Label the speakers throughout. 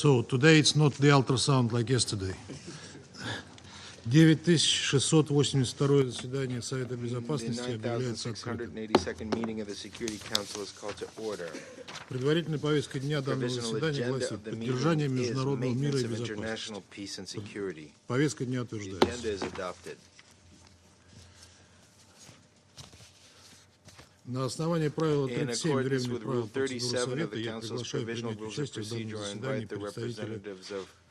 Speaker 1: So today it's not the ultrasound like yesterday. 9682 заседание Совета Безопасности объявляется открытым. Предварительная повестка дня данного заседания гласит поддержание международного мира и безопасности. Повестка дня утверждается. На основании правила 37 временных правил процедуры Совета я приглашаю принять участие в данном заседании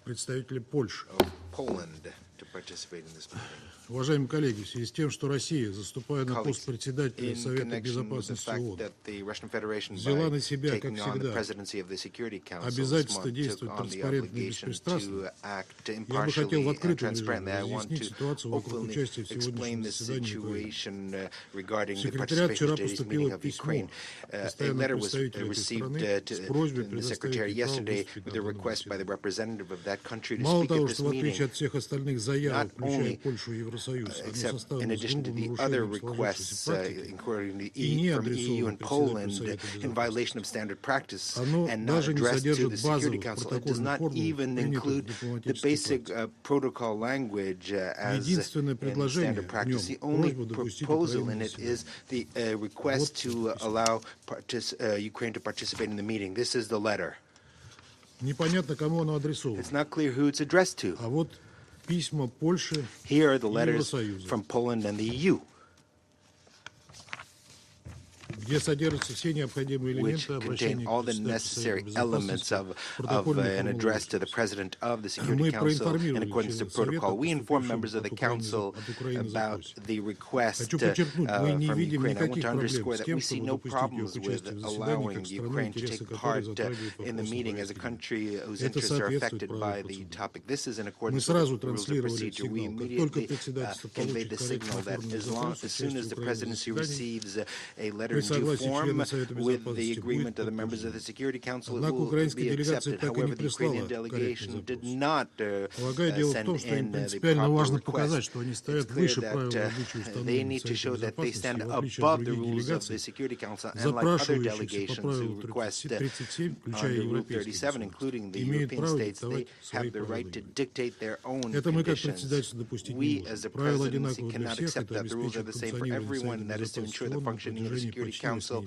Speaker 1: представителей Польши. Уважаемые коллеги, в связи с тем, что Россия, заступая на пост председателя Совета Безопасности ООН, взяла на себя, как всегда, обязательство действовать транспарентно и беспристрастно, я бы хотел в открытом режиме разъяснить ситуацию вокруг участия в сегодняшнем заседании Украины. В секретариат вчера поступило письмо постоянного представителя этой страны с просьбой предоставить право. Мало того, что в отличие от всех остальных заявок, включая Польшу и Евросоюз, оно составлено с грубым нарушением сложившейся практики и не адресовано председателю Совета Безопасности. Оно даже не содержит базовых протокольных формул, принятых дипломатических практик. Единственное предложение в нем — просьба допустить Украину на заседание. Непонятно, кому оно адресовано. А вот письма Польши и Евросоюза, где содержатся все необходимые элементы обращения к председателю Совета Безопасности, протокольной формулировки. Мы проинформировали членов Совета, поступивших от Украины запросе. Хочу подчеркнуть, мы не видим никаких проблем с тем, чтобы допустить ее к участию в заседании как страну, интересы которой затрагивают вопрос. Это соответствует правилам процедуры. Мы сразу транслировали сигнал. Как только председательство получит корректно оформленный запрос, участие Украины в заседании, form with the agreement of the members of the Security Council, it will be accepted. However, the Ukrainian delegation did not send in the proper request. It's clear that they need to show that they stand above the rules of the Security Council, and like other delegations who request under Rule 37, including the European states, they have the right to dictate their own conditions. We, as the presidency, cannot accept that. The rules are the same for everyone, and that is to ensure the functioning of the Security Council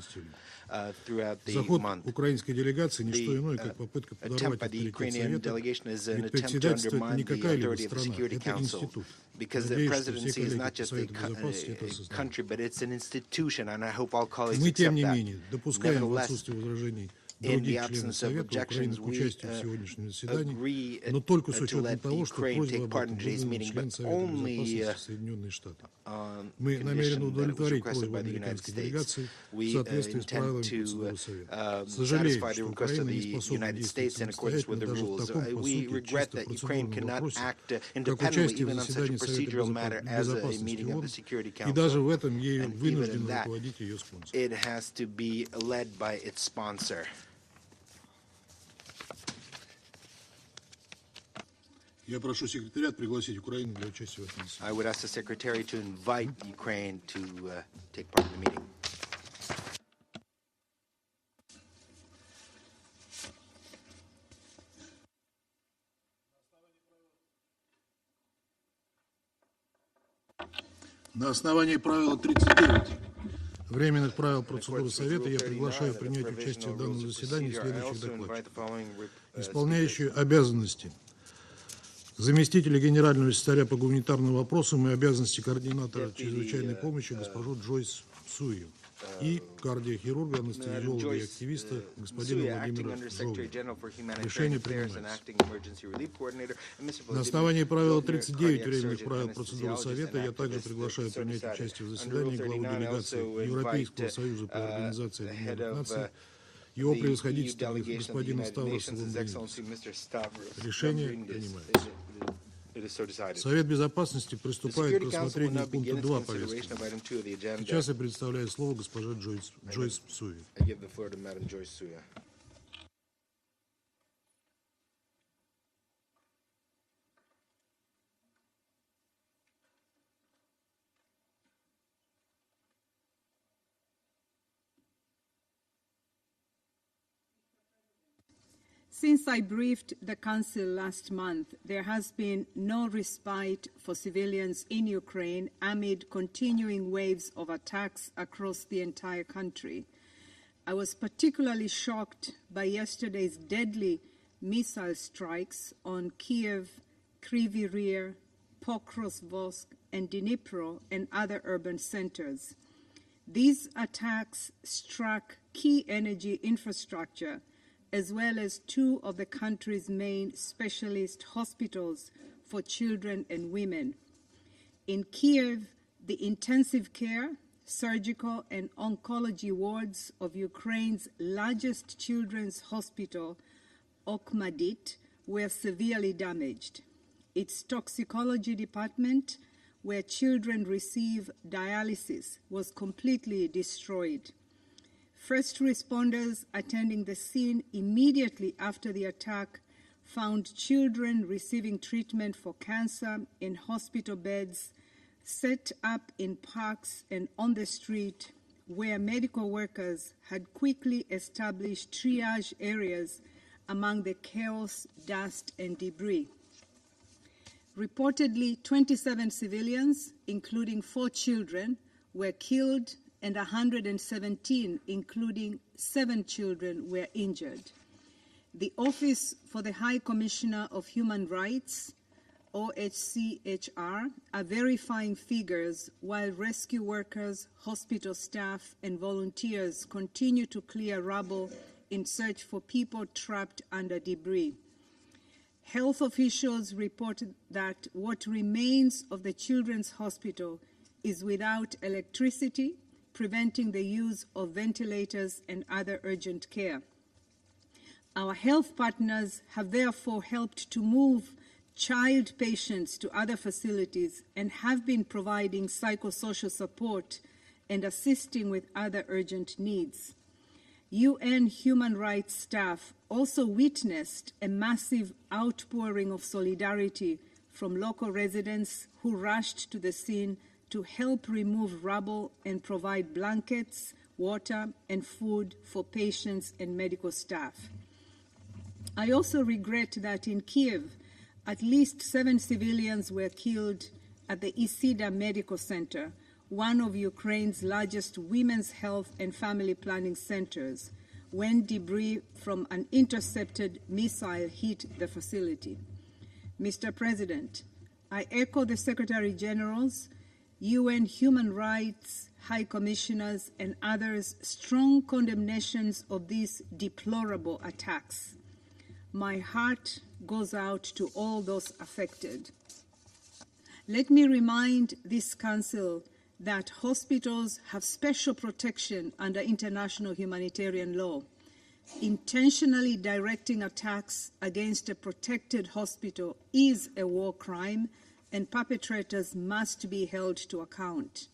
Speaker 1: throughout the month. The attempt by the Ukrainian delegation is an attempt to undermine the authority of the Security Council, because the presidency is not just a country, but it's an institution, and I hope all colleagues accept that. Nevertheless, in the absence of objections, we agree to let the Ukraine take part in today's meeting, but only on condition that it was requested by the United States. We intend to satisfy the request of the United States in accordance with the rules. We regret that Ukraine cannot act independently, even on such a procedural matter as a meeting of the Security Council. And even in that, it has to be led by its sponsor. Я прошу секретариат пригласить Украину для участия в этом заседании.
Speaker 2: I would ask the secretary to invite Ukraine to take part in the meeting.
Speaker 1: На основании правила 39 временных правил процедуры Совета я приглашаю принять участие в данном заседании следующих докладчиков. Исполняющие обязанности заместителя генерального секретаря по гуманитарным вопросам и обязанности координатора чрезвычайной помощи госпожу Джойс Суи и кардиохирурга, анестезиолога и активиста господина Владимира Жовна. Решение принимается. На основании правила 39 временных правил процедуры Совета я также приглашаю принять участие в заседании главу делегации Европейского союза по организации Объединенных Наций, его превосходительство господина Ставроса Ламбринидиса. Решение принимается. Совет Безопасности приступает к рассмотрению пункта 2 повестки. Сейчас я предоставляю слово госпоже Джойс Суи.
Speaker 3: Since I briefed the Council last month, there has been no respite for civilians in Ukraine amid continuing waves of attacks across the entire country. I was particularly shocked by yesterday's deadly missile strikes on Kiev, Kryvyi Rih, Pokrovsk, and Dnipro and other urban centers. These attacks struck key energy infrastructure as well as two of the country's main specialist hospitals for children and women. In Kiev, the intensive care, surgical, and oncology wards of Ukraine's largest children's hospital, Okhmadit, were severely damaged. Its toxicology department, where children receive dialysis, was completely destroyed. First responders attending the scene immediately after the attack found children receiving treatment for cancer in hospital beds, set up in parks and on the street, where medical workers had quickly established triage areas among the chaos, dust, and debris. Reportedly, 27 civilians, including 4 children, were killed and 117, including 7 children, were injured. The Office for the High Commissioner of Human Rights, OHCHR, are verifying figures while rescue workers, hospital staff, and volunteers continue to clear rubble in search for people trapped under debris. Health officials reported that what remains of the children's hospital is without electricity, preventing the use of ventilators and other urgent care. Our health partners have therefore helped to move child patients to other facilities and have been providing psychosocial support and assisting with other urgent needs. UN human rights staff also witnessed a massive outpouring of solidarity from local residents who rushed to the scene to help remove rubble and provide blankets, water, and food for patients and medical staff. I also regret that in Kiev, at least 7 civilians were killed at the Isida Medical Center, one of Ukraine's largest women's health and family planning centers, when debris from an intercepted missile hit the facility. Mr. President, I echo the Secretary General's, UN Human Rights High Commissioners, and others' strong condemnations of these deplorable attacks. My heart goes out to all those affected. Let me remind this Council that hospitals have special protection under international humanitarian law. Intentionally directing attacks against a protected hospital is a war crime, and perpetrators must be held to account.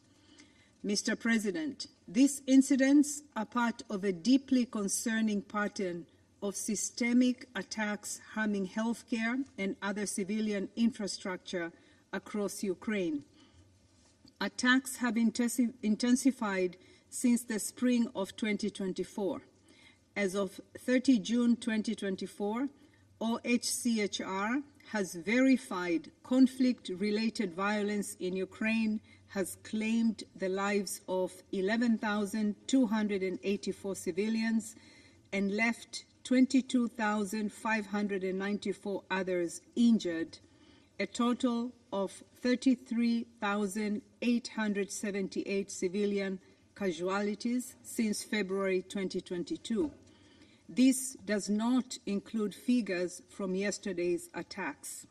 Speaker 3: Mr. President, these incidents are part of a deeply concerning pattern of systemic attacks harming healthcare and other civilian infrastructure across Ukraine. Attacks have intensified since the spring of 2024. As of 30 June 2024, OHCHR has verified conflict-related violence in Ukraine has claimed the lives of 11,284 civilians and left 22,594 others injured, a total of 33,878 civilian casualties since February 2022. This does not include figures from yesterday's attacks.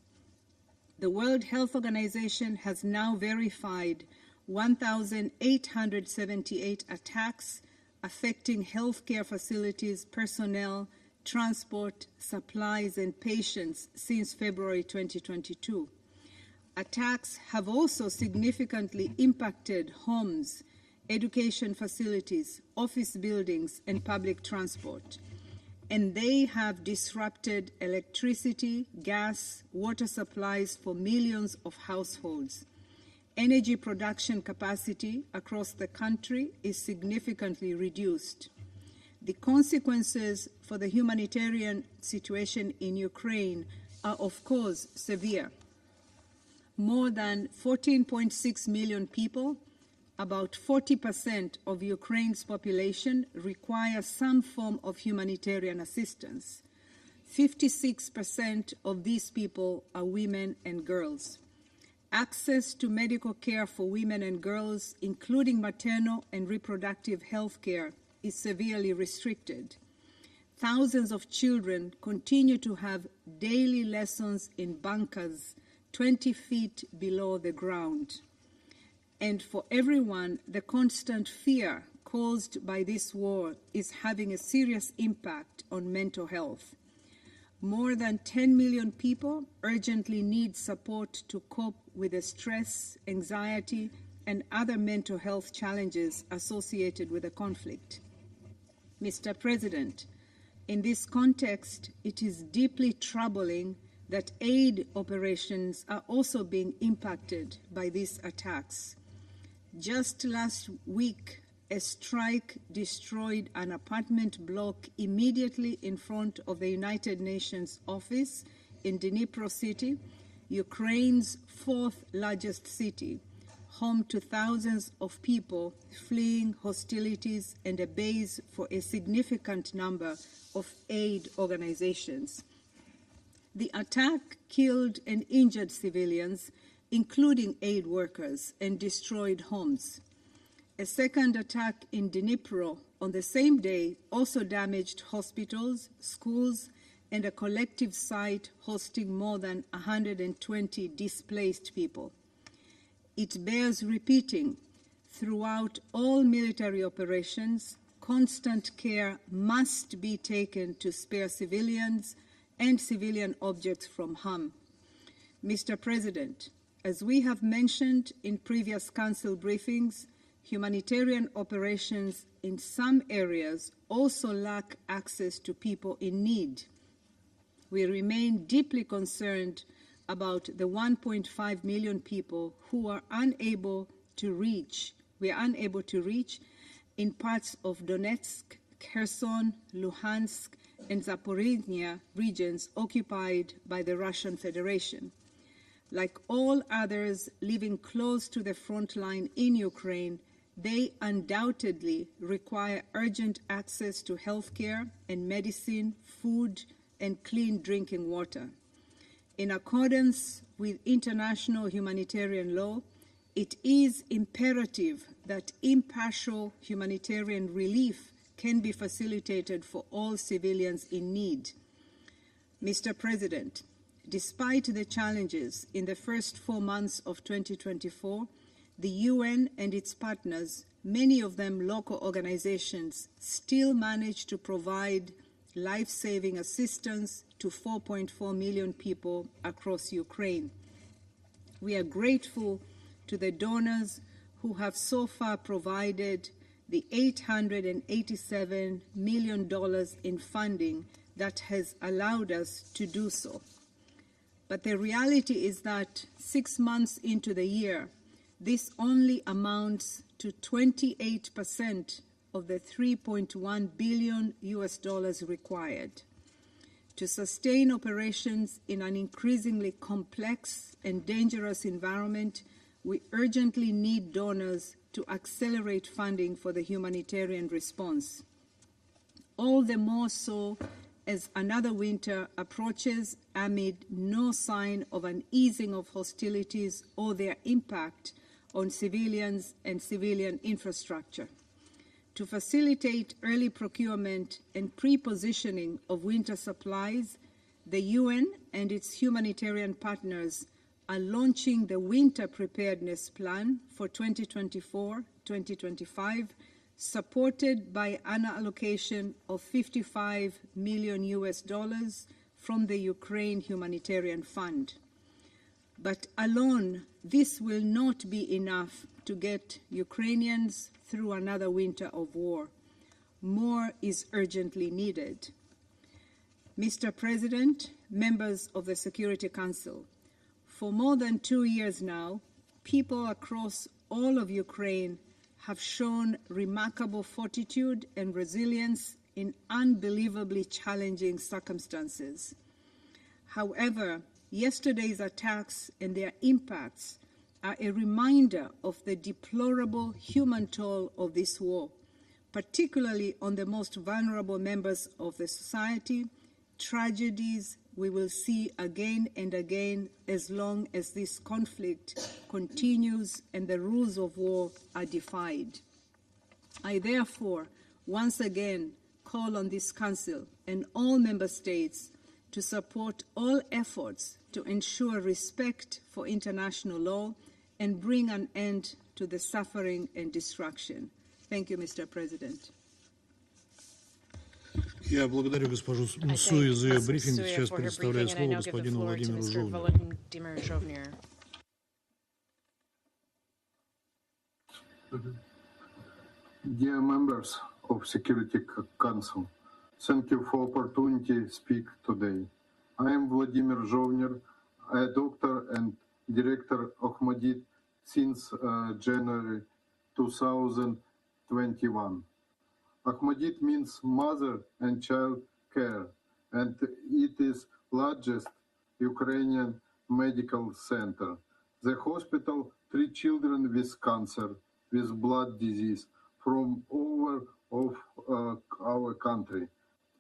Speaker 3: The World Health Organization has now verified 1,878 attacks affecting healthcare facilities, personnel, transport, supplies, and patients since February 2022. Attacks have also significantly impacted homes, education facilities, office buildings, and public transport. And they have disrupted electricity, gas, water supplies for millions of households. Energy production capacity across the country is significantly reduced. The consequences for the humanitarian situation in Ukraine are, of course, severe. More than 14.6 million people, about 40% of Ukraine's population, require some form of humanitarian assistance. 56% of these people are women and girls. Access to medical care for women and girls, including maternal and reproductive health care, is severely restricted. Thousands of children continue to have daily lessons in bunkers 20 feet below the ground. And for everyone, the constant fear caused by this war is having a serious impact on mental health. More than 10 million people urgently need support to cope with the stress, anxiety, and other mental health challenges associated with the conflict. Mr. President, in this context, it is deeply troubling that aid operations are also being impacted by these attacks. Just last week, a strike destroyed an apartment block immediately in front of the United Nations office in Dnipro City, Ukraine's fourth largest city, home to thousands of people fleeing hostilities and a base for a significant number of aid organizations. The attack killed and injured civilians, including aid workers, and destroyed homes. A second attack in Dnipro on the same day also damaged hospitals, schools, and a collective site hosting more than 120 displaced people. It bears repeating, throughout all military operations, constant care must be taken to spare civilians and civilian objects from harm. Mr. President, as we have mentioned in previous Council briefings, humanitarian operations in some areas also lack access to people in need. We remain deeply concerned about the 1.5 million people who are unable to reach in parts of Donetsk, Kherson, Luhansk, and Zaporizhzhia regions occupied by the Russian Federation. Like all others living close to the front line in Ukraine, they undoubtedly require urgent access to health care and medicine, food, and clean drinking water. In accordance with international humanitarian law, it is imperative that impartial humanitarian relief can be facilitated for all civilians in need. Mr. President, despite the challenges in the first 4 months of 2024, the UN and its partners, many of them local organizations, still managed to provide life-saving assistance to 4.4 million people across Ukraine. We are grateful to the donors who have so far provided the $887 million in funding that has allowed us to do so. But the reality is that 6 months into the year, this only amounts to 28% of the $3.1 billion required. To sustain operations in an increasingly complex and dangerous environment, we urgently need donors to accelerate funding for the humanitarian response. All the more so as another winter approaches amid no sign of an easing of hostilities or their impact on civilians and civilian infrastructure. To facilitate early procurement and pre-positioning of winter supplies, the UN and its humanitarian partners are launching the Winter Preparedness Plan for 2024-2025, supported by an allocation of $55 million from the Ukraine Humanitarian Fund. But alone, this will not be enough to get Ukrainians through another winter of war. More is urgently needed. Mr. President, members of the Security Council, for more than 2 years now, people across all of Ukraine have shown remarkable fortitude and resilience in unbelievably challenging circumstances. However, yesterday's attacks and their impacts are a reminder of the deplorable human toll of this war, particularly on the most vulnerable members of the society, tragedies we will see again and again as long as this conflict continues and the rules of war are defied. I therefore once again call on this Council and all Member States to support all efforts to ensure respect for international law and bring an end to the suffering and destruction. Thank you, Mr. President.
Speaker 4: Я благодарю госпожу Мсуи за ее брифинг. Сейчас предоставляю слово господину Владимиру Жовниру.
Speaker 5: Dear members of Security Council, thank you for opportunity to speak today. I am Vladimir Zhovnir, a doctor and director of Ahmadit since January 2021. Ahmadit means mother and child care, and it is largest Ukrainian medical center. The hospital treats children with cancer, with blood disease from all over our country.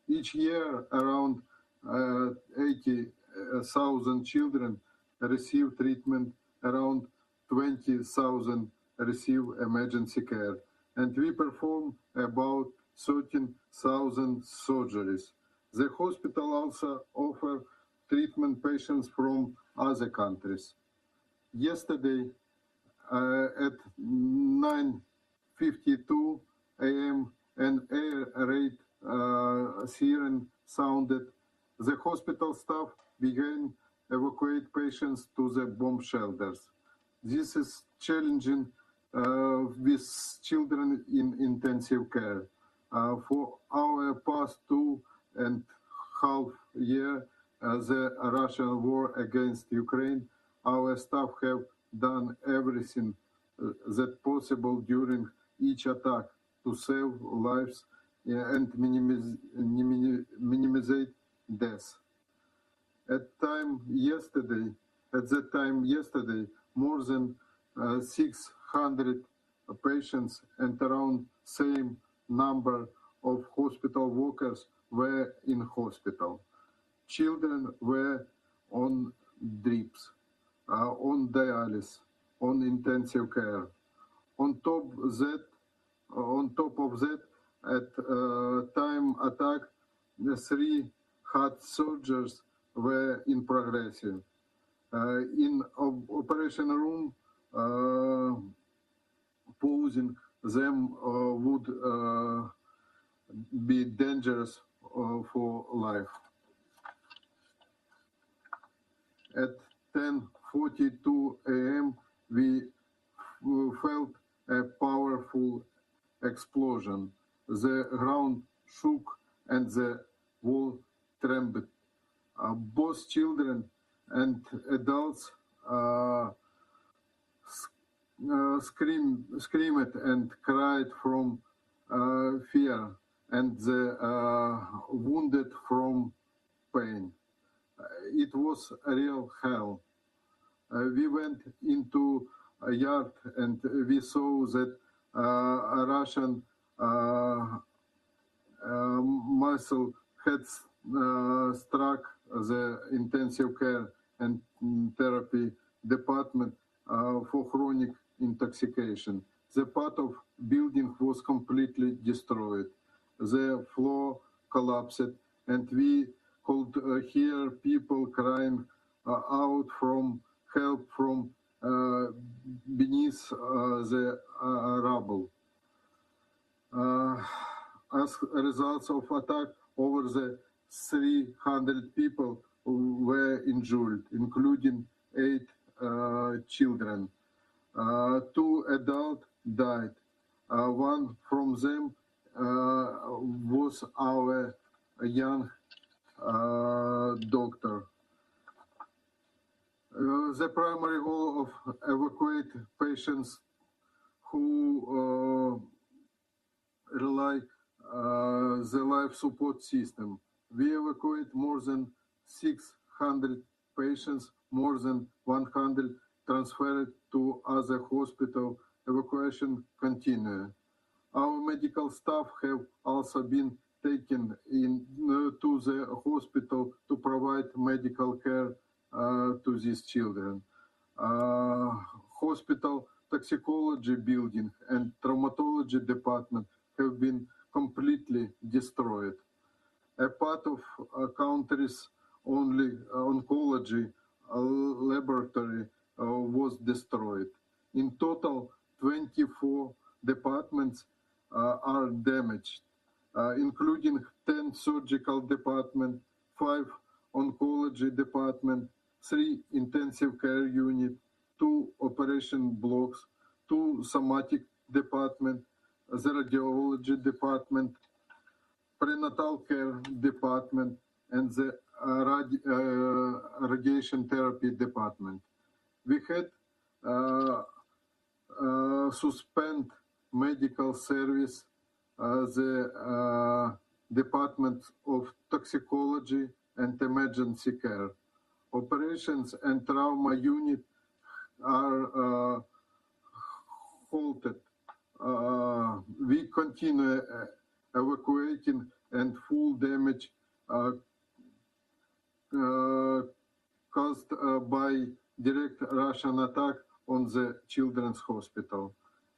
Speaker 5: Each year, around 80,000 children receive treatment, around 20,000 receive emergency care, and we perform about 13,000 surgeries. The hospital also offers treatment patients from other countries. Yesterday, at 9:52 a.m., an air raid siren sounded. The hospital staff began evacuate patients to the bomb shelters. This is challenging with children in intensive care. For our past 2.5 years, the Russian war against Ukraine, our staff have done everything that possible during each attack to save lives and minimize deaths. At that time yesterday, more than 600 patients and around same number of hospital workers were in hospital. Children were on drips, on dialysis, on intensive care. On top of that, at time attack, the 3 heart surgeries were in progress. In operation room, pausing them would be dangerous for life. At 10:42 a.m., we felt a powerful explosion. The ground shook and the wall trembled. Both children and adults screamed and cried from fear, and the wounded from pain. It was a real hell. We went into a yard and we saw that a Russian missile had struck the intensive care and therapy department for chronic intoxication. The part of building was completely destroyed. The floor collapsed, and we could hear people crying out from help from beneath the rubble. As a result of attack, over the 300 people were injured, including 8 children. 2 adults died. One from them was our young doctor. The primary goal of evacuate patients who rely the life support system. We evacuate more than 600 patients, more than 100 transferred to other hospital. Evacuation continue. Our medical staff have also been taken to the hospital to provide medical care to these children. Hospital toxicology building and traumatology department have been completely destroyed. A part of country's only oncology laboratory was destroyed. In total, 24 departments are damaged, including 10 surgical departments, 5 oncology departments, 3 intensive care units, 2 operation blocks, 2 somatic departments, the radiology department, prenatal care department, and the radiation therapy department. We had suspend medical service, the Department of Toxicology and Emergency Care. Operations and trauma unit are halted. We continue evacuating and full damage caused by direct Russian attack on the Children's Hospital.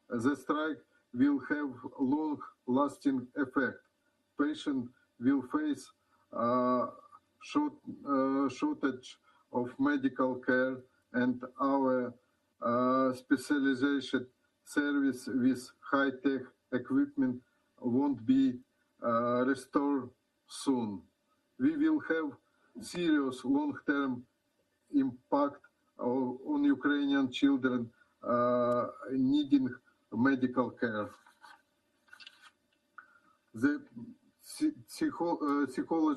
Speaker 5: The strike will have long-lasting effect. Patients will face shortage of medical care, and our specialization service with high-tech equipment won't be restored soon. We will have serious long-term impact on Ukrainian children needing medical care. The psychological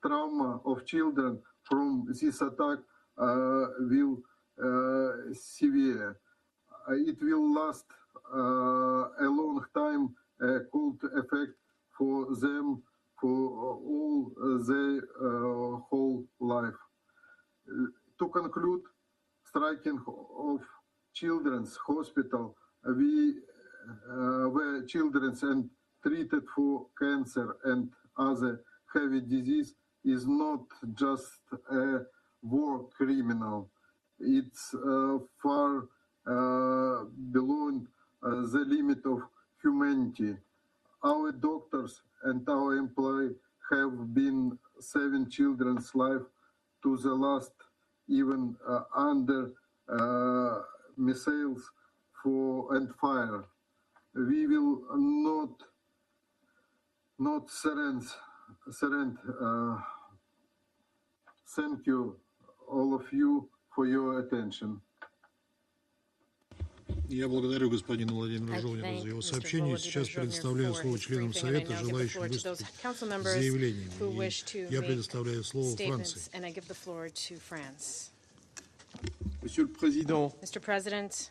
Speaker 5: trauma of children from this attack will severe. It will last a long time, a cold effect for them for all their whole life. To conclude, striking of Children's Hospital, where children and treated for cancer and other heavy disease is not just a war criminal. It's far beyond the limit of humanity. Our doctors and our employees have been saving children's life to the last, even under missiles and fire. We will not surrender. Thank you, all of you, for your attention.
Speaker 4: Я благодарю господина Владимира Жовнина за его сообщение. Сейчас предоставляю слово членам Совета, желающим выступить с заявлениями. Я предоставляю слово Франции.
Speaker 6: Monsieur le Président,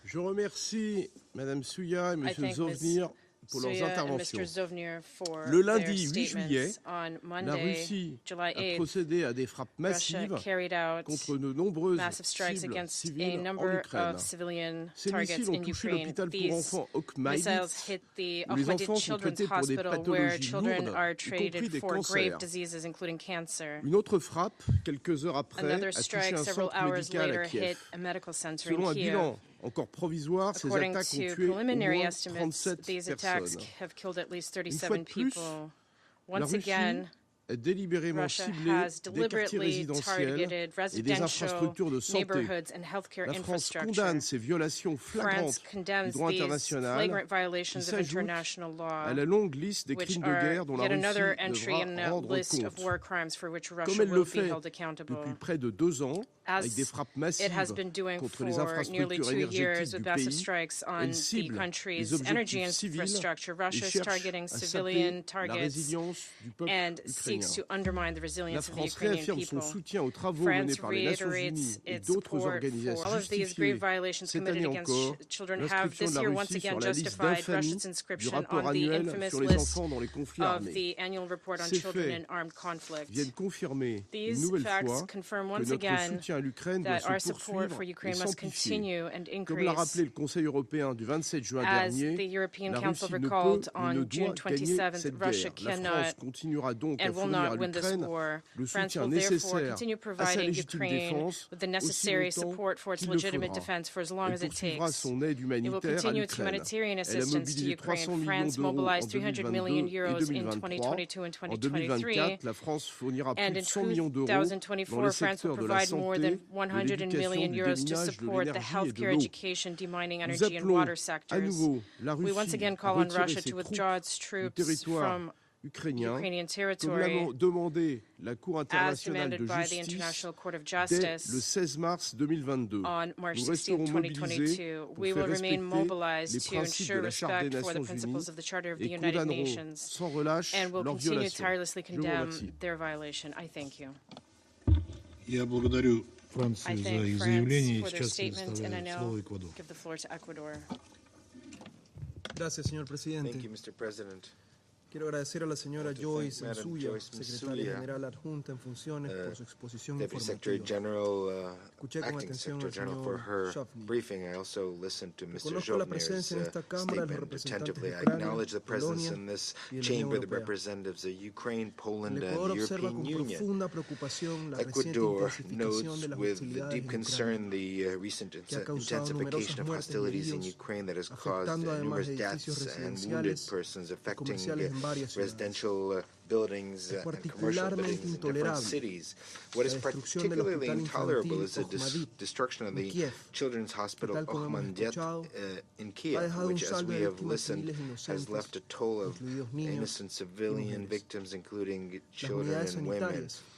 Speaker 6: je remercie Mme Souya et M. Zhovnir pour leurs interventions. Le lundi 8 juillet, la Russie a procédé à des frappes massives contre de nombreuses cibles civiles en Ukraine. Ces missiles ont touché l'hôpital pour enfants Okhmaïdit, où les enfants sont traités pour des pathologies lourdes, y compris des cancers. Une autre frappe, quelques heures après, a touché un centre médical à Kiev. Selon un bilan encore provisoire, ces attaques ont tué au moins 37 personnes. Une fois de plus, la Russie a délibérément ciblé des quartiers résidentiels et des infrastructures de santé. La France condamne ces violations flagrantes du droit international qui s'ajoutent à la longue liste des crimes de guerre dont la Russie devra rendre compte. Comme elle le fait depuis près de 2 ans, avec des frappes massives contre les infrastructures énergétiques du pays, elle cible les objectifs civils et cherche à saper la résilience du peuple ukrainien. La France réaffirme son soutien aux travaux menés par les Nations Unies et d'autres organisations justifiés cette année encore l'inscription de la Russie sur la liste d'infamie du rapport annuel sur les enfants dans les conflits armés. Ces faits viennent confirmer une nouvelle fois que notre soutien à l'Ukraine doit se poursuivre et s'amplifier. Comme l'a rappelé le Conseil européen du 27 juin dernier, la Russie ne peut ni ne doit gagner cette guerre. La France continuera donc à fournir à l'Ukraine le soutien nécessaire à sa légitime défense aussi longtemps qu'il le faudra. Elle poursuivra son aide humanitaire à l'Ukraine. Elle a mobilisé 300 millions d'euros en 2022 et 2023. En 2024, la France fournira plus de 100 millions d'euros dans les secteurs de la santé, de l'éducation, du déminage, de l'énergie et de l'eau. Nous appelons à nouveau la Russie à retirer ses troupes du territoire ukrainien, comme l'a demandé la Cour internationale de justice dès le 16 mars 2022. Nous resterons mobilisés pour faire respecter les principes de la Charte des Nations Unies et condamnerons sans relâche leur violation. Je vous remercie.
Speaker 4: Я благодарю Францию за их заявление. И сейчас предоставляю слово Эквадору.
Speaker 7: Gracias, señor presidente.
Speaker 1: Thank you, Mr. President.
Speaker 7: Quiero agradecer a la señora Joyce
Speaker 1: Madam
Speaker 7: Msuya,
Speaker 1: Joyce
Speaker 7: secretaria
Speaker 1: Msuya,
Speaker 7: general adjunta en funciones, por su exposición
Speaker 1: Deputy Secretary
Speaker 7: informativa.
Speaker 1: General,
Speaker 7: Escuché con
Speaker 1: Acting
Speaker 7: atención
Speaker 1: Secretary
Speaker 7: al
Speaker 1: General, for
Speaker 7: señor
Speaker 1: her
Speaker 7: Shovny.
Speaker 1: briefing. I also listened to Mr.
Speaker 7: Reconozco la
Speaker 1: Zhovnir's
Speaker 7: presencia en esta Cámara de los
Speaker 1: statement
Speaker 7: representantes
Speaker 1: attentively.
Speaker 7: de
Speaker 1: I
Speaker 7: Ucrania,
Speaker 1: acknowledge the presence
Speaker 7: Polonia
Speaker 1: in this
Speaker 7: y de la
Speaker 1: chamber
Speaker 7: Unión
Speaker 1: the
Speaker 7: Europea.
Speaker 1: representatives of Ukraine,
Speaker 7: El
Speaker 1: Poland, and
Speaker 7: Ecuador
Speaker 1: the
Speaker 7: observa
Speaker 1: European
Speaker 7: con
Speaker 1: Union.
Speaker 7: profunda preocupación la reciente
Speaker 1: Ecuador
Speaker 7: intensificación de
Speaker 1: notes
Speaker 7: las
Speaker 1: with
Speaker 7: hostilidades
Speaker 1: deep
Speaker 7: en
Speaker 1: concern
Speaker 7: Ucrania,
Speaker 1: the recent
Speaker 7: que ha causado
Speaker 1: intensification of
Speaker 7: numerosas muertes y
Speaker 1: hostilities in
Speaker 7: heridos,
Speaker 1: Ukraine that has caused
Speaker 7: afectando además
Speaker 1: numerous
Speaker 7: edificios
Speaker 1: deaths and wounded
Speaker 7: residenciales
Speaker 1: persons,
Speaker 7: y
Speaker 1: affecting
Speaker 7: comerciales en varias ciudades.
Speaker 1: residential buildings
Speaker 7: Es
Speaker 1: and commercial buildings in different
Speaker 7: intolerable
Speaker 1: cities. What is
Speaker 7: la destrucción del
Speaker 1: particularly
Speaker 7: hospital
Speaker 1: intolerable is the
Speaker 7: infantil
Speaker 1: destruction of
Speaker 7: en
Speaker 1: the
Speaker 7: Kiev,
Speaker 1: Children's Hospital
Speaker 7: tal como hemos
Speaker 1: Okhmandyet
Speaker 7: escuchado,
Speaker 1: in
Speaker 7: ha
Speaker 1: Kiev,
Speaker 7: dejado un
Speaker 1: which, as
Speaker 7: saldo
Speaker 1: we
Speaker 7: de
Speaker 1: have
Speaker 7: víctimas
Speaker 1: listened,
Speaker 7: civiles
Speaker 1: has left a
Speaker 7: inocentes,
Speaker 1: toll of
Speaker 7: incluidos niños
Speaker 1: innocent
Speaker 7: y
Speaker 1: civilian
Speaker 7: mujeres.
Speaker 1: victims, including
Speaker 7: Las
Speaker 1: children
Speaker 7: unidades
Speaker 1: and women.
Speaker 7: sanitarias, como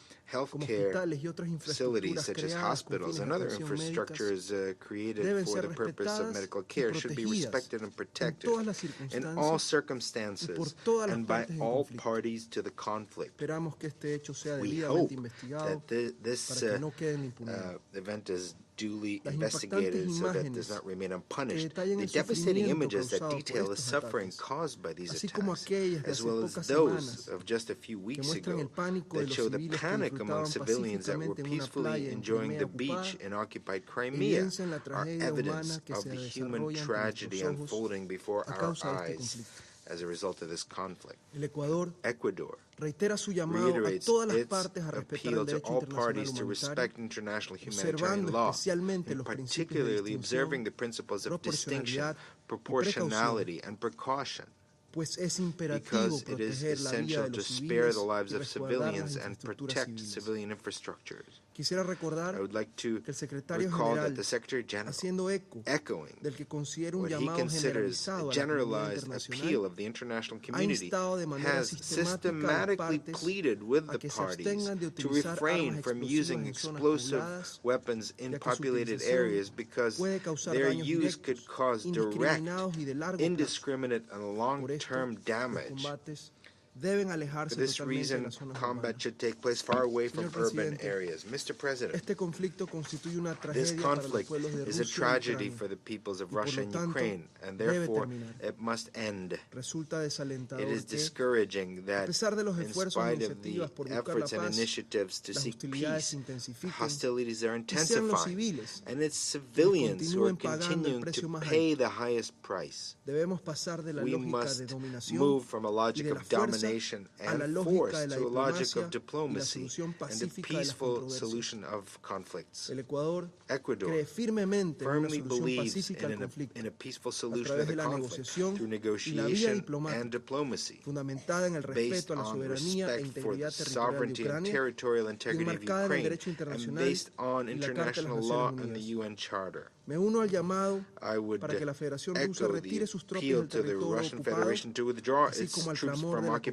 Speaker 1: Healthcare
Speaker 7: hospitales y otras
Speaker 1: facilities
Speaker 7: infraestructuras
Speaker 1: such as
Speaker 7: creadas con
Speaker 1: hospitals
Speaker 7: fines
Speaker 1: and
Speaker 7: de
Speaker 1: other
Speaker 7: atención médicas
Speaker 1: infrastructures created
Speaker 7: deben
Speaker 1: for
Speaker 7: ser
Speaker 1: the purpose of
Speaker 7: respetadas
Speaker 1: medical
Speaker 7: y
Speaker 1: care should be
Speaker 7: protegidas
Speaker 1: respected and
Speaker 7: en
Speaker 1: protected
Speaker 7: todas las
Speaker 1: in all
Speaker 7: circunstancias y por
Speaker 1: circumstances
Speaker 7: todas las
Speaker 1: and by
Speaker 7: partes en
Speaker 1: all
Speaker 7: conflicto.
Speaker 1: parties to the conflict.
Speaker 7: Esperamos que este hecho sea
Speaker 1: We
Speaker 7: debidamente
Speaker 1: hope
Speaker 7: investigado
Speaker 1: that this
Speaker 7: para que no quede en la impunidad.
Speaker 1: event is duly
Speaker 7: Las
Speaker 1: investigated
Speaker 7: impactantes
Speaker 1: so that
Speaker 7: imágenes
Speaker 1: does not remain
Speaker 7: que
Speaker 1: unpunished.
Speaker 7: detallan
Speaker 1: The
Speaker 7: el
Speaker 1: devastating
Speaker 7: sufrimiento
Speaker 1: images that
Speaker 7: causado por
Speaker 1: detail the
Speaker 7: estos
Speaker 1: suffering
Speaker 7: ataques,
Speaker 1: caused by these
Speaker 7: así como
Speaker 1: attacks,
Speaker 7: aquellas de
Speaker 1: as
Speaker 7: hace
Speaker 1: well as
Speaker 7: pocas
Speaker 1: those
Speaker 7: semanas,
Speaker 1: of just a few
Speaker 7: que
Speaker 1: weeks
Speaker 7: muestran
Speaker 1: ago
Speaker 7: el pánico de
Speaker 1: that
Speaker 7: los
Speaker 1: show the
Speaker 7: civiles que
Speaker 1: panic among
Speaker 7: disfrutaban
Speaker 1: civilians that were
Speaker 7: pacíficamente en una
Speaker 1: peacefully
Speaker 7: playa en
Speaker 1: enjoying
Speaker 7: Crimea
Speaker 1: the beach
Speaker 7: ocupada,
Speaker 1: in occupied Crimea,
Speaker 7: evidencian la
Speaker 1: are
Speaker 7: tragedia
Speaker 1: evidence
Speaker 7: humana que
Speaker 1: of
Speaker 7: se
Speaker 1: the human
Speaker 7: desarrolla ante
Speaker 1: tragedy
Speaker 7: nuestros ojos
Speaker 1: unfolding before
Speaker 7: a
Speaker 1: our
Speaker 7: causa de este
Speaker 1: eyes
Speaker 7: conflicto.
Speaker 1: as a result of this conflict.
Speaker 7: El Ecuador
Speaker 1: Ecuador
Speaker 7: reitera su llamado a
Speaker 1: reiterates
Speaker 7: todas las
Speaker 1: its
Speaker 7: partes a respetar
Speaker 1: appeal
Speaker 7: el
Speaker 1: to
Speaker 7: derecho
Speaker 1: all
Speaker 7: internacional
Speaker 1: parties to
Speaker 7: humanitario,
Speaker 1: respect international humanitarian
Speaker 7: observando
Speaker 1: law,
Speaker 7: especialmente
Speaker 1: and
Speaker 7: los principios de
Speaker 1: particularly observing the
Speaker 7: distinción,
Speaker 1: principles of distinction,
Speaker 7: proporcionalidad y
Speaker 1: proportionality, and precaution,
Speaker 7: pues es imperativo
Speaker 1: because it is
Speaker 7: proteger la vida
Speaker 1: essential
Speaker 7: de
Speaker 1: to
Speaker 7: los
Speaker 1: spare
Speaker 7: civiles
Speaker 1: the lives
Speaker 7: y
Speaker 1: of
Speaker 7: resguardar
Speaker 1: civilians
Speaker 7: las
Speaker 1: and
Speaker 7: infraestructuras
Speaker 1: protect
Speaker 7: civiles.
Speaker 1: civilian infrastructures.
Speaker 7: Quisiera recordar
Speaker 1: I would like to
Speaker 7: que el secretario
Speaker 1: recall that
Speaker 7: general,
Speaker 1: the Secretary General,
Speaker 7: haciendo eco
Speaker 1: echoing
Speaker 7: del que considera un
Speaker 1: what he
Speaker 7: llamado
Speaker 1: considers
Speaker 7: generalizado
Speaker 1: a
Speaker 7: a la comunidad
Speaker 1: generalized
Speaker 7: internacional,
Speaker 1: appeal of the international
Speaker 7: ha
Speaker 1: community,
Speaker 7: instado de manera
Speaker 1: has
Speaker 7: sistemática a las
Speaker 1: systematically
Speaker 7: partes
Speaker 1: pleaded with
Speaker 7: a
Speaker 1: the
Speaker 7: que se
Speaker 1: parties
Speaker 7: abstengan de
Speaker 1: to
Speaker 7: utilizar
Speaker 1: refrain
Speaker 7: armas
Speaker 1: from
Speaker 7: explosivas
Speaker 1: using
Speaker 7: en zonas
Speaker 1: explosive
Speaker 7: pobladas,
Speaker 1: weapons in
Speaker 7: ya que su
Speaker 1: populated
Speaker 7: utilización
Speaker 1: areas because
Speaker 7: puede causar
Speaker 1: their
Speaker 7: daños
Speaker 1: use could
Speaker 7: directos,
Speaker 1: cause direct,
Speaker 7: indiscriminados y de largo plazo.
Speaker 1: indiscriminate, and
Speaker 7: Por esto,
Speaker 1: long-term
Speaker 7: los
Speaker 1: damage.
Speaker 7: combates deben alejarse
Speaker 1: For this
Speaker 7: totalmente de
Speaker 1: reason,
Speaker 7: las zonas
Speaker 1: combat
Speaker 7: urbanas.
Speaker 1: should take place far away from
Speaker 7: Señor
Speaker 1: urban
Speaker 7: Presidente,
Speaker 1: areas. Mr. President,
Speaker 7: Este conflicto constituye una
Speaker 1: this
Speaker 7: tragedia para los
Speaker 1: conflict
Speaker 7: pueblos de
Speaker 1: is a
Speaker 7: Rusia y
Speaker 1: tragedy
Speaker 7: Ucrania.
Speaker 1: for the peoples of
Speaker 7: y por
Speaker 1: Russia
Speaker 7: lo
Speaker 1: and
Speaker 7: tanto,
Speaker 1: Ukraine, and
Speaker 7: debe
Speaker 1: therefore
Speaker 7: terminar.
Speaker 1: it must end.
Speaker 7: Resulta desalentador
Speaker 1: It is
Speaker 7: que,
Speaker 1: discouraging
Speaker 7: a
Speaker 1: that,
Speaker 7: pesar de los
Speaker 1: in
Speaker 7: esfuerzos e
Speaker 1: spite of the
Speaker 7: iniciativas por buscar la
Speaker 1: efforts and
Speaker 7: paz,
Speaker 1: initiatives to
Speaker 7: las
Speaker 1: seek
Speaker 7: hostilidades se
Speaker 1: peace,
Speaker 7: intensifiquen
Speaker 1: hostilities are
Speaker 7: y sean los
Speaker 1: intensifying,
Speaker 7: civiles
Speaker 1: and it's civilians who are
Speaker 7: continúen pagando el
Speaker 1: continuing
Speaker 7: precio
Speaker 1: to
Speaker 7: más
Speaker 1: pay
Speaker 7: alto.
Speaker 1: the highest price.
Speaker 7: Debemos pasar de la
Speaker 1: We
Speaker 7: lógica de
Speaker 1: must
Speaker 7: dominación
Speaker 1: move from a
Speaker 7: y
Speaker 1: logic
Speaker 7: de la
Speaker 1: of
Speaker 7: fuerza
Speaker 1: domination
Speaker 7: a la
Speaker 1: and
Speaker 7: lógica
Speaker 1: force
Speaker 7: de la
Speaker 1: to a logic
Speaker 7: diplomacia
Speaker 1: of
Speaker 7: y la
Speaker 1: diplomacy
Speaker 7: solución
Speaker 1: and a
Speaker 7: pacífica de las
Speaker 1: peaceful
Speaker 7: controversias.
Speaker 1: solution of conflicts.
Speaker 7: El Ecuador
Speaker 1: Ecuador
Speaker 7: cree firmemente en una
Speaker 1: firmly
Speaker 7: solución
Speaker 1: believes
Speaker 7: pacífica al
Speaker 1: in
Speaker 7: conflicto,
Speaker 1: a peaceful
Speaker 7: a
Speaker 1: solution
Speaker 7: través
Speaker 1: of
Speaker 7: de
Speaker 1: the
Speaker 7: la
Speaker 1: conflict
Speaker 7: negociación
Speaker 1: through
Speaker 7: y la vía
Speaker 1: negotiation
Speaker 7: diplomática,
Speaker 1: and diplomacy,
Speaker 7: fundamentada en el
Speaker 1: based
Speaker 7: respeto a la
Speaker 1: on
Speaker 7: soberanía e
Speaker 1: respect for the
Speaker 7: integridad territorial de
Speaker 1: sovereignty and
Speaker 7: Ucrania
Speaker 1: territorial
Speaker 7: y
Speaker 1: integrity of
Speaker 7: enmarcada en el
Speaker 1: Ukraine,
Speaker 7: derecho
Speaker 1: and
Speaker 7: internacional
Speaker 1: based on
Speaker 7: y la Carta de las
Speaker 1: international law
Speaker 7: Naciones
Speaker 1: and the
Speaker 7: Unidas.
Speaker 1: UN Charter.
Speaker 7: Me uno al llamado
Speaker 1: I would
Speaker 7: para que la Federación Rusa
Speaker 1: echo the
Speaker 7: retire sus tropas
Speaker 1: appeal
Speaker 7: del
Speaker 1: to the
Speaker 7: territorio
Speaker 1: Russian
Speaker 7: ocupado,
Speaker 1: Federation to withdraw
Speaker 7: así
Speaker 1: its
Speaker 7: como al
Speaker 1: troops
Speaker 7: clamor
Speaker 1: from
Speaker 7: de la
Speaker 1: occupied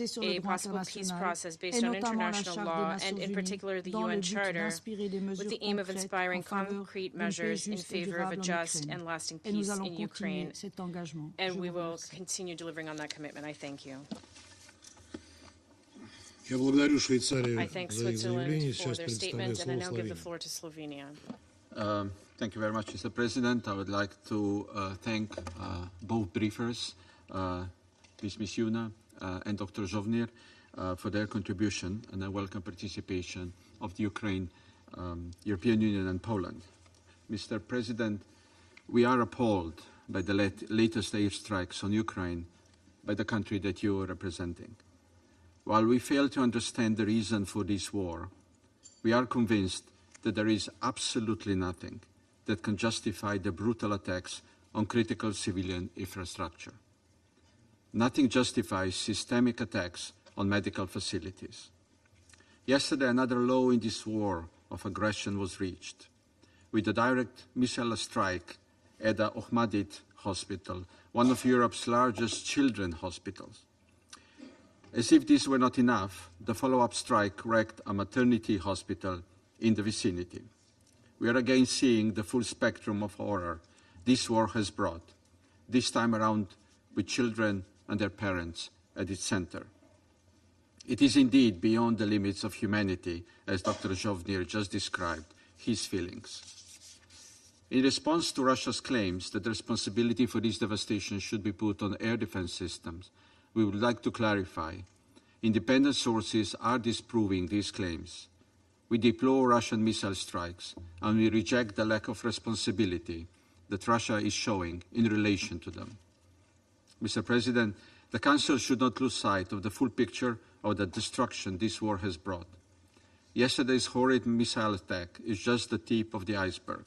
Speaker 8: a possible peace process based on international law, and in particular the UN Charter, with the aim of inspiring concrete measures in favor of a just and lasting peace in Ukraine. And we will continue delivering on that commitment. I thank you.
Speaker 4: Я благодарю Швейцарию
Speaker 8: I thank
Speaker 4: за их заявление.
Speaker 8: Switzerland for
Speaker 4: Сейчас
Speaker 8: their
Speaker 4: предоставляю
Speaker 8: statement, and I
Speaker 4: слово
Speaker 8: now give the
Speaker 4: Словении.
Speaker 8: floor to Slovenia.
Speaker 9: Thank you very much, Mr. President. I would like to thank both briefers, Ms. Misiuna and Dr. Zhovnir, for their contribution, and I welcome participation of the Ukraine, European Union and Poland. Mr. President, we are appalled by the latest airstrikes on Ukraine by the country that you are representing. While we fail to understand the reason for this war, we are convinced that there is absolutely nothing that can justify the brutal attacks on critical civilian infrastructure. Nothing justifies systemic attacks on medical facilities. Yesterday, another low in this war of aggression was reached, with a direct missile strike at the Ahmadi Hospital, one of Europe's largest children's hospitals. As if this were not enough, the follow-up strike wrecked a maternity hospital in the vicinity. We are again seeing the full spectrum of horror this war has brought, this time around with children and their parents at its center. It is indeed beyond the limits of humanity, as Dr. Zhovnir just described his feelings. In response to Russia's claims that the responsibility for this devastation should be put on air defense systems, we would like to clarify. Independent sources are disproving these claims. We deplore Russian missile strikes, and we reject the lack of responsibility that Russia is showing in relation to them. Mr. President, the Council should not lose sight of the full picture of the destruction this war has brought. Yesterday's horrid missile attack is just the tip of the iceberg.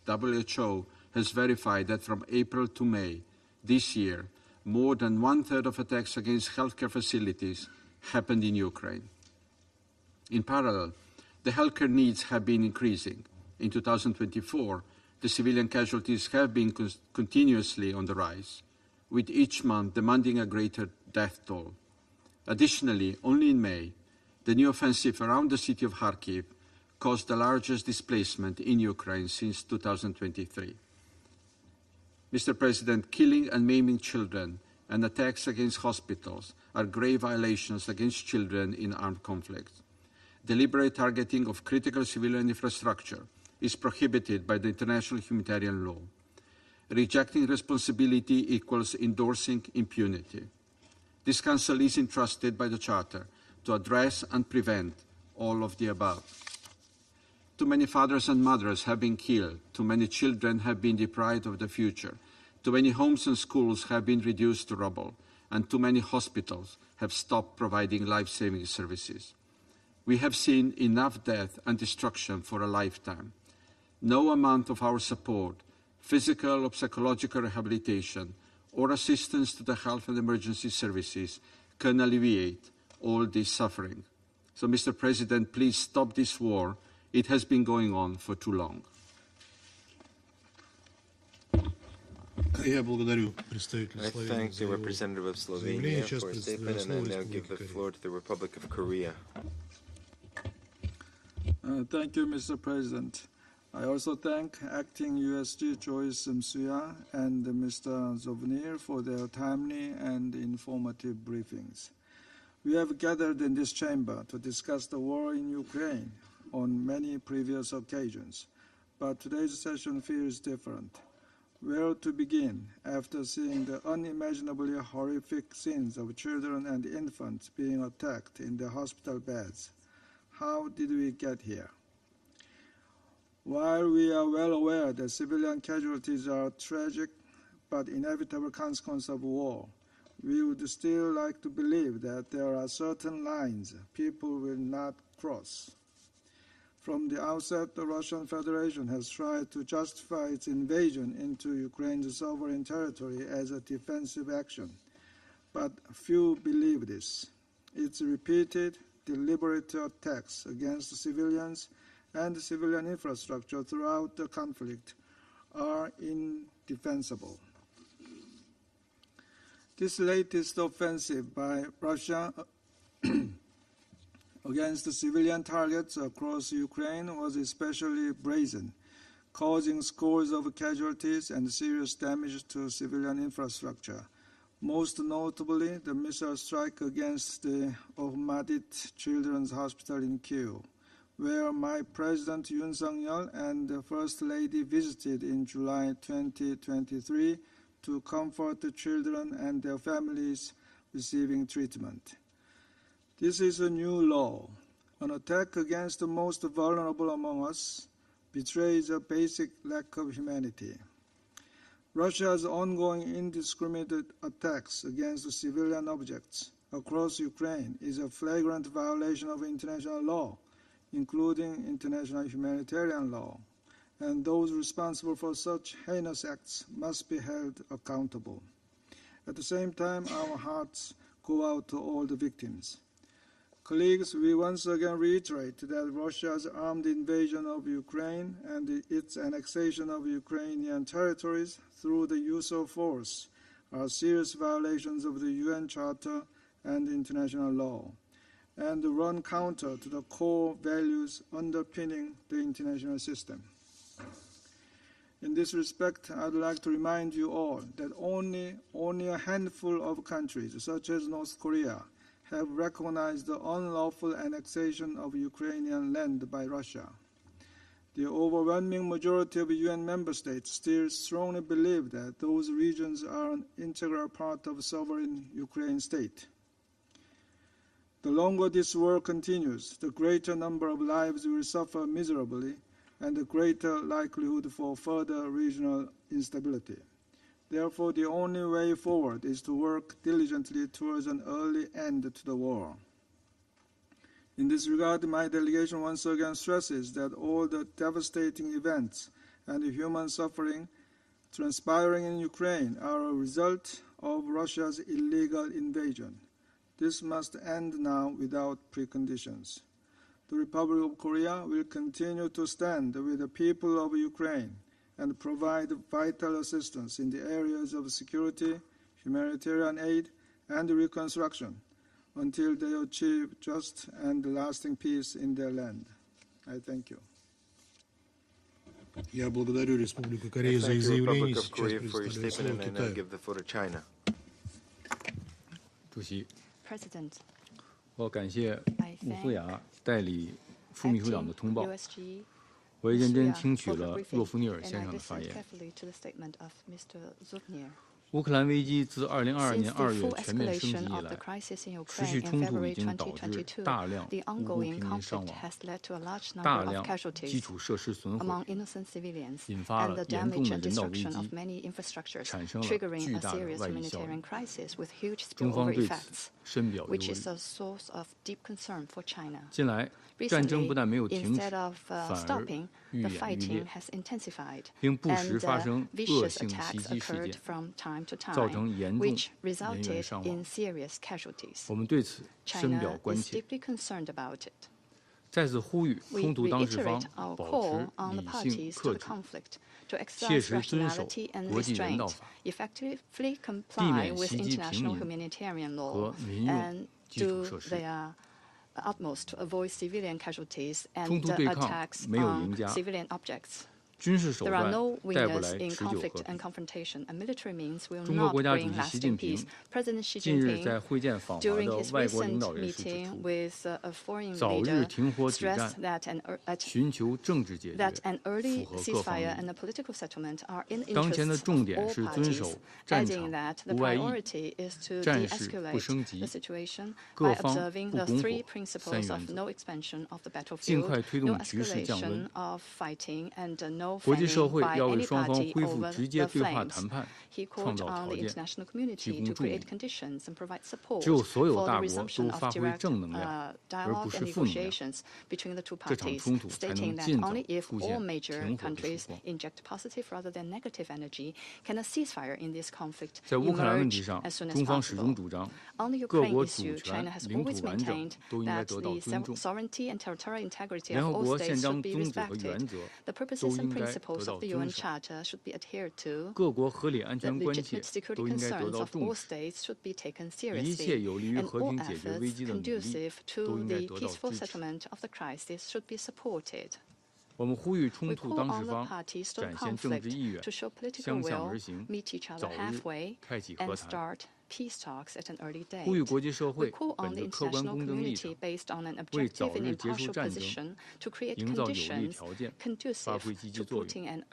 Speaker 9: WHO has verified that from April to May this year, more than one-third of attacks against healthcare facilities happened in Ukraine. In parallel, the healthcare needs have been increasing. In 2024, the civilian casualties have been continuously on the rise, with each month demanding a greater death toll. Additionally, only in May, the new offensive around the city of Kharkiv caused the largest displacement in Ukraine since 2023. Mr. President, killing and maiming children and attacks against hospitals are grave violations against children in armed conflicts. Deliberate targeting of critical civilian infrastructure is prohibited by the international humanitarian law. Rejecting responsibility equals endorsing impunity. This Council is entrusted by the Charter to address and prevent all of the above. Too many fathers and mothers have been killed, too many children have been deprived of the future, too many homes and schools have been reduced to rubble, and too many hospitals have stopped providing life-saving services. We have seen enough death and destruction for a lifetime. No amount of our support, physical or psychological rehabilitation, or assistance to the health and emergency services can alleviate all this suffering. So, Mr. President, please stop this war. It has been going on for too long.
Speaker 1: I thank the representative of Slovenia for his statement, and I now give the floor to the Republic of Korea.
Speaker 10: Thank you, Mr. President. I also thank Acting USG Joyce Msuya and Mr. Zhovnir for their timely and informative briefings. We have gathered in this chamber to discuss the war in Ukraine on many previous occasions, but today's session feels different. Where to begin after seeing the unimaginably horrific scenes of children and infants being attacked in their hospital beds? How did we get here? While we are well aware that civilian casualties are a tragic but inevitable consequence of war, we would still like to believe that there are certain lines people will not cross. From the outset, the Russian Federation has tried to justify its invasion into Ukraine's sovereign territory as a defensive action, but few believe this. Its repeated, deliberate attacks against civilians and civilian infrastructure throughout the conflict are indefensible. This latest offensive by Russia against the civilian targets across Ukraine was especially brazen, causing scores of casualties and serious damage to civilian infrastructure, most notably the missile strike against the Ahmadi Children's Hospital in Kyiv, where my President Yoon Suk-yeol and the First Lady visited in July 2023 to comfort the children and their families receiving treatment. This is a new law. An attack against the most vulnerable among us betrays a basic lack of humanity. Russia's ongoing indiscriminate attacks against civilian objects across Ukraine is a flagrant violation of international law, including international humanitarian law, and those responsible for such heinous acts must be held accountable. At the same time, our hearts go out to all the victims. Colleagues, we once again reiterate that Russia's armed invasion of Ukraine and its annexation of Ukrainian territories through the use of force are serious violations of the UN Charter and international law, and run counter to the core values underpinning the international system. In this respect, I'd like to remind you all that only a handful of countries, such as North Korea, have recognized the unlawful annexation of Ukrainian land by Russia. The overwhelming majority of UN member states still strongly believe that those regions are an integral part of a sovereign Ukraine state. The longer this war continues, the greater number of lives will suffer miserably and the greater likelihood for further regional instability. Therefore, the only way forward is to work diligently towards an early end to the war. In this regard, my delegation once again stresses that all the devastating events and the human suffering transpiring in Ukraine are a result of Russia's illegal invasion. This must end now without preconditions. The Republic of Korea will continue to stand with the people of Ukraine and provide vital assistance in the areas of security, humanitarian aid, and reconstruction until they achieve just and lasting peace in their land. I thank you.
Speaker 4: Я благодарю Республику Корея за изъявление. Сейчас предоставляю слово Китаю.
Speaker 11: 主席，我感谢穆苏雅代理副秘书长的通报。我也认真听取了洛夫涅尔先生的发言。乌克兰危机自2022年2月全面升级以来，持续冲突已经导致大量无辜平民伤亡，大量基础设施损毁，引发了严重的人道危机，产生了巨大的外溢效应。中方对此深表忧虑。近来，战争不但没有停止，反而愈演愈烈，并不时发生恶性袭击事件，造成严重人员伤亡。我们对此深表关切，再次呼吁冲突当事方保持理性克制，切实遵守国际人道法，避免袭击平民和民用基础设施。冲突对抗没有赢家，军事手段带不来持久和平。中国国家主席习近平近日在会见访华的外国领导人士指出，早日停火止战，寻求政治解决，符合各方意。当前的重点是遵守战场不外溢、战事不升级、各方不拱火三原则，尽快推动局势降温。国际社会要为双方恢复直接对话谈判创造条件，提供助力。只有所有大国都发挥正能量，而不是负能量，这场冲突才能尽早出现停火的曙光。在乌克兰问题上，中方始终主张，各国主权、领土完整都应该得到尊重，联合国宪章宗旨和原则都应该得到遵守，各国合理安全关切都应该得到重视，一切有利于和平解决危机的努力都应该得到支持。我们呼吁冲突当事方展现政治意愿，相向而行，早日开启和谈。呼吁国际社会本着客观公正立场，为早日结束战争营造有利条件，发挥积极作用。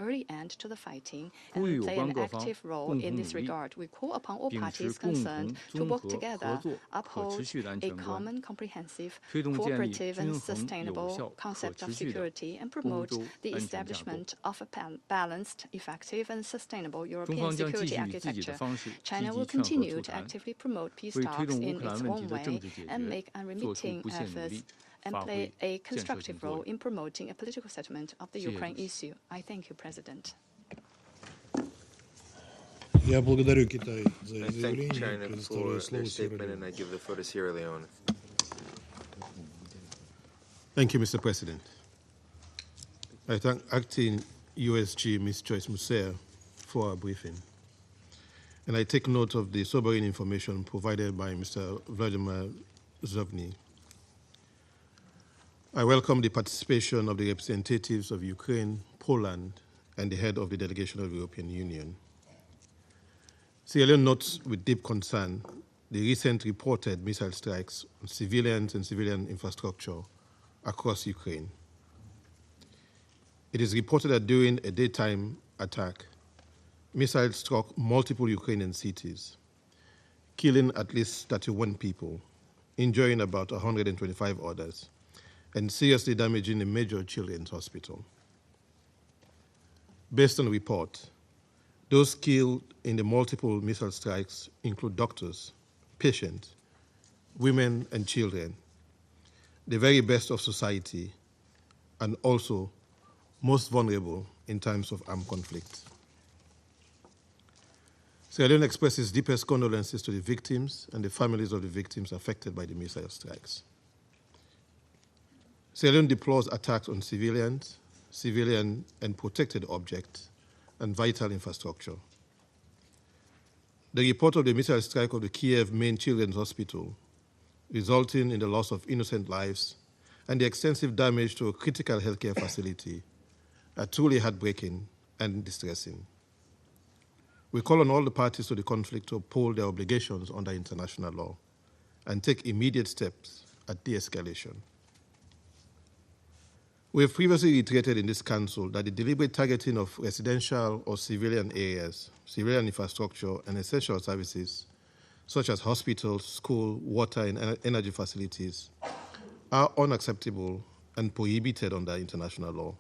Speaker 11: 呼吁有关各方共同努力，秉持共同、综合、合作、可持续的安全观，推动建立均衡、有效、可持续的欧洲安全架构。中方将继续以自己的方式积极劝和促谈。to actively promote peace talks in its own way and make unremitting efforts and play a constructive role in promoting a political settlement of the Ukraine issue. I thank you, President.
Speaker 4: Я благодарю Китай за
Speaker 1: I thank
Speaker 4: изъявление.
Speaker 1: China
Speaker 4: Предоставляю
Speaker 1: for
Speaker 4: слово
Speaker 1: their statement,
Speaker 4: Сьерра-Леоне.
Speaker 1: and I give the floor to Sierra Leone.
Speaker 12: Thank you, Mr. President. I thank Acting USG Ms. Joyce Museer for our briefing. And I take note of the sobering information provided by Mr. Vladimir Zovny. I welcome the participation of the representatives of Ukraine, Poland, and the head of the delegation of the European Union. Sierra Leone notes with deep concern the recent reported missile strikes on civilians and civilian infrastructure across Ukraine. It is reported that during a daytime attack, missiles struck multiple Ukrainian cities, killing at least 31 people, injuring about 125 others, and seriously damaging a major children's hospital. Based on report, those killed in the multiple missile strikes include doctors, patients, women and children, the very best of society, and also most vulnerable in times of armed conflict. Sierra Leone expresses deepest condolences to the victims and the families of the victims affected by the missile strikes. Sierra Leone deplores attacks on civilians, civilian and protected objects, and vital infrastructure. The report of the missile strike of the Kiev main children's hospital, resulting in the loss of innocent lives and the extensive damage to a critical healthcare facility, are truly heartbreaking and distressing. We call on all the parties to the conflict to uphold their obligations under international law and take immediate steps at de-escalation. We have previously reiterated in this Council that the deliberate targeting of residential or civilian areas, civilian infrastructure, and essential services, such as hospitals, schools, water, and energy facilities, are unacceptable and prohibited under international law.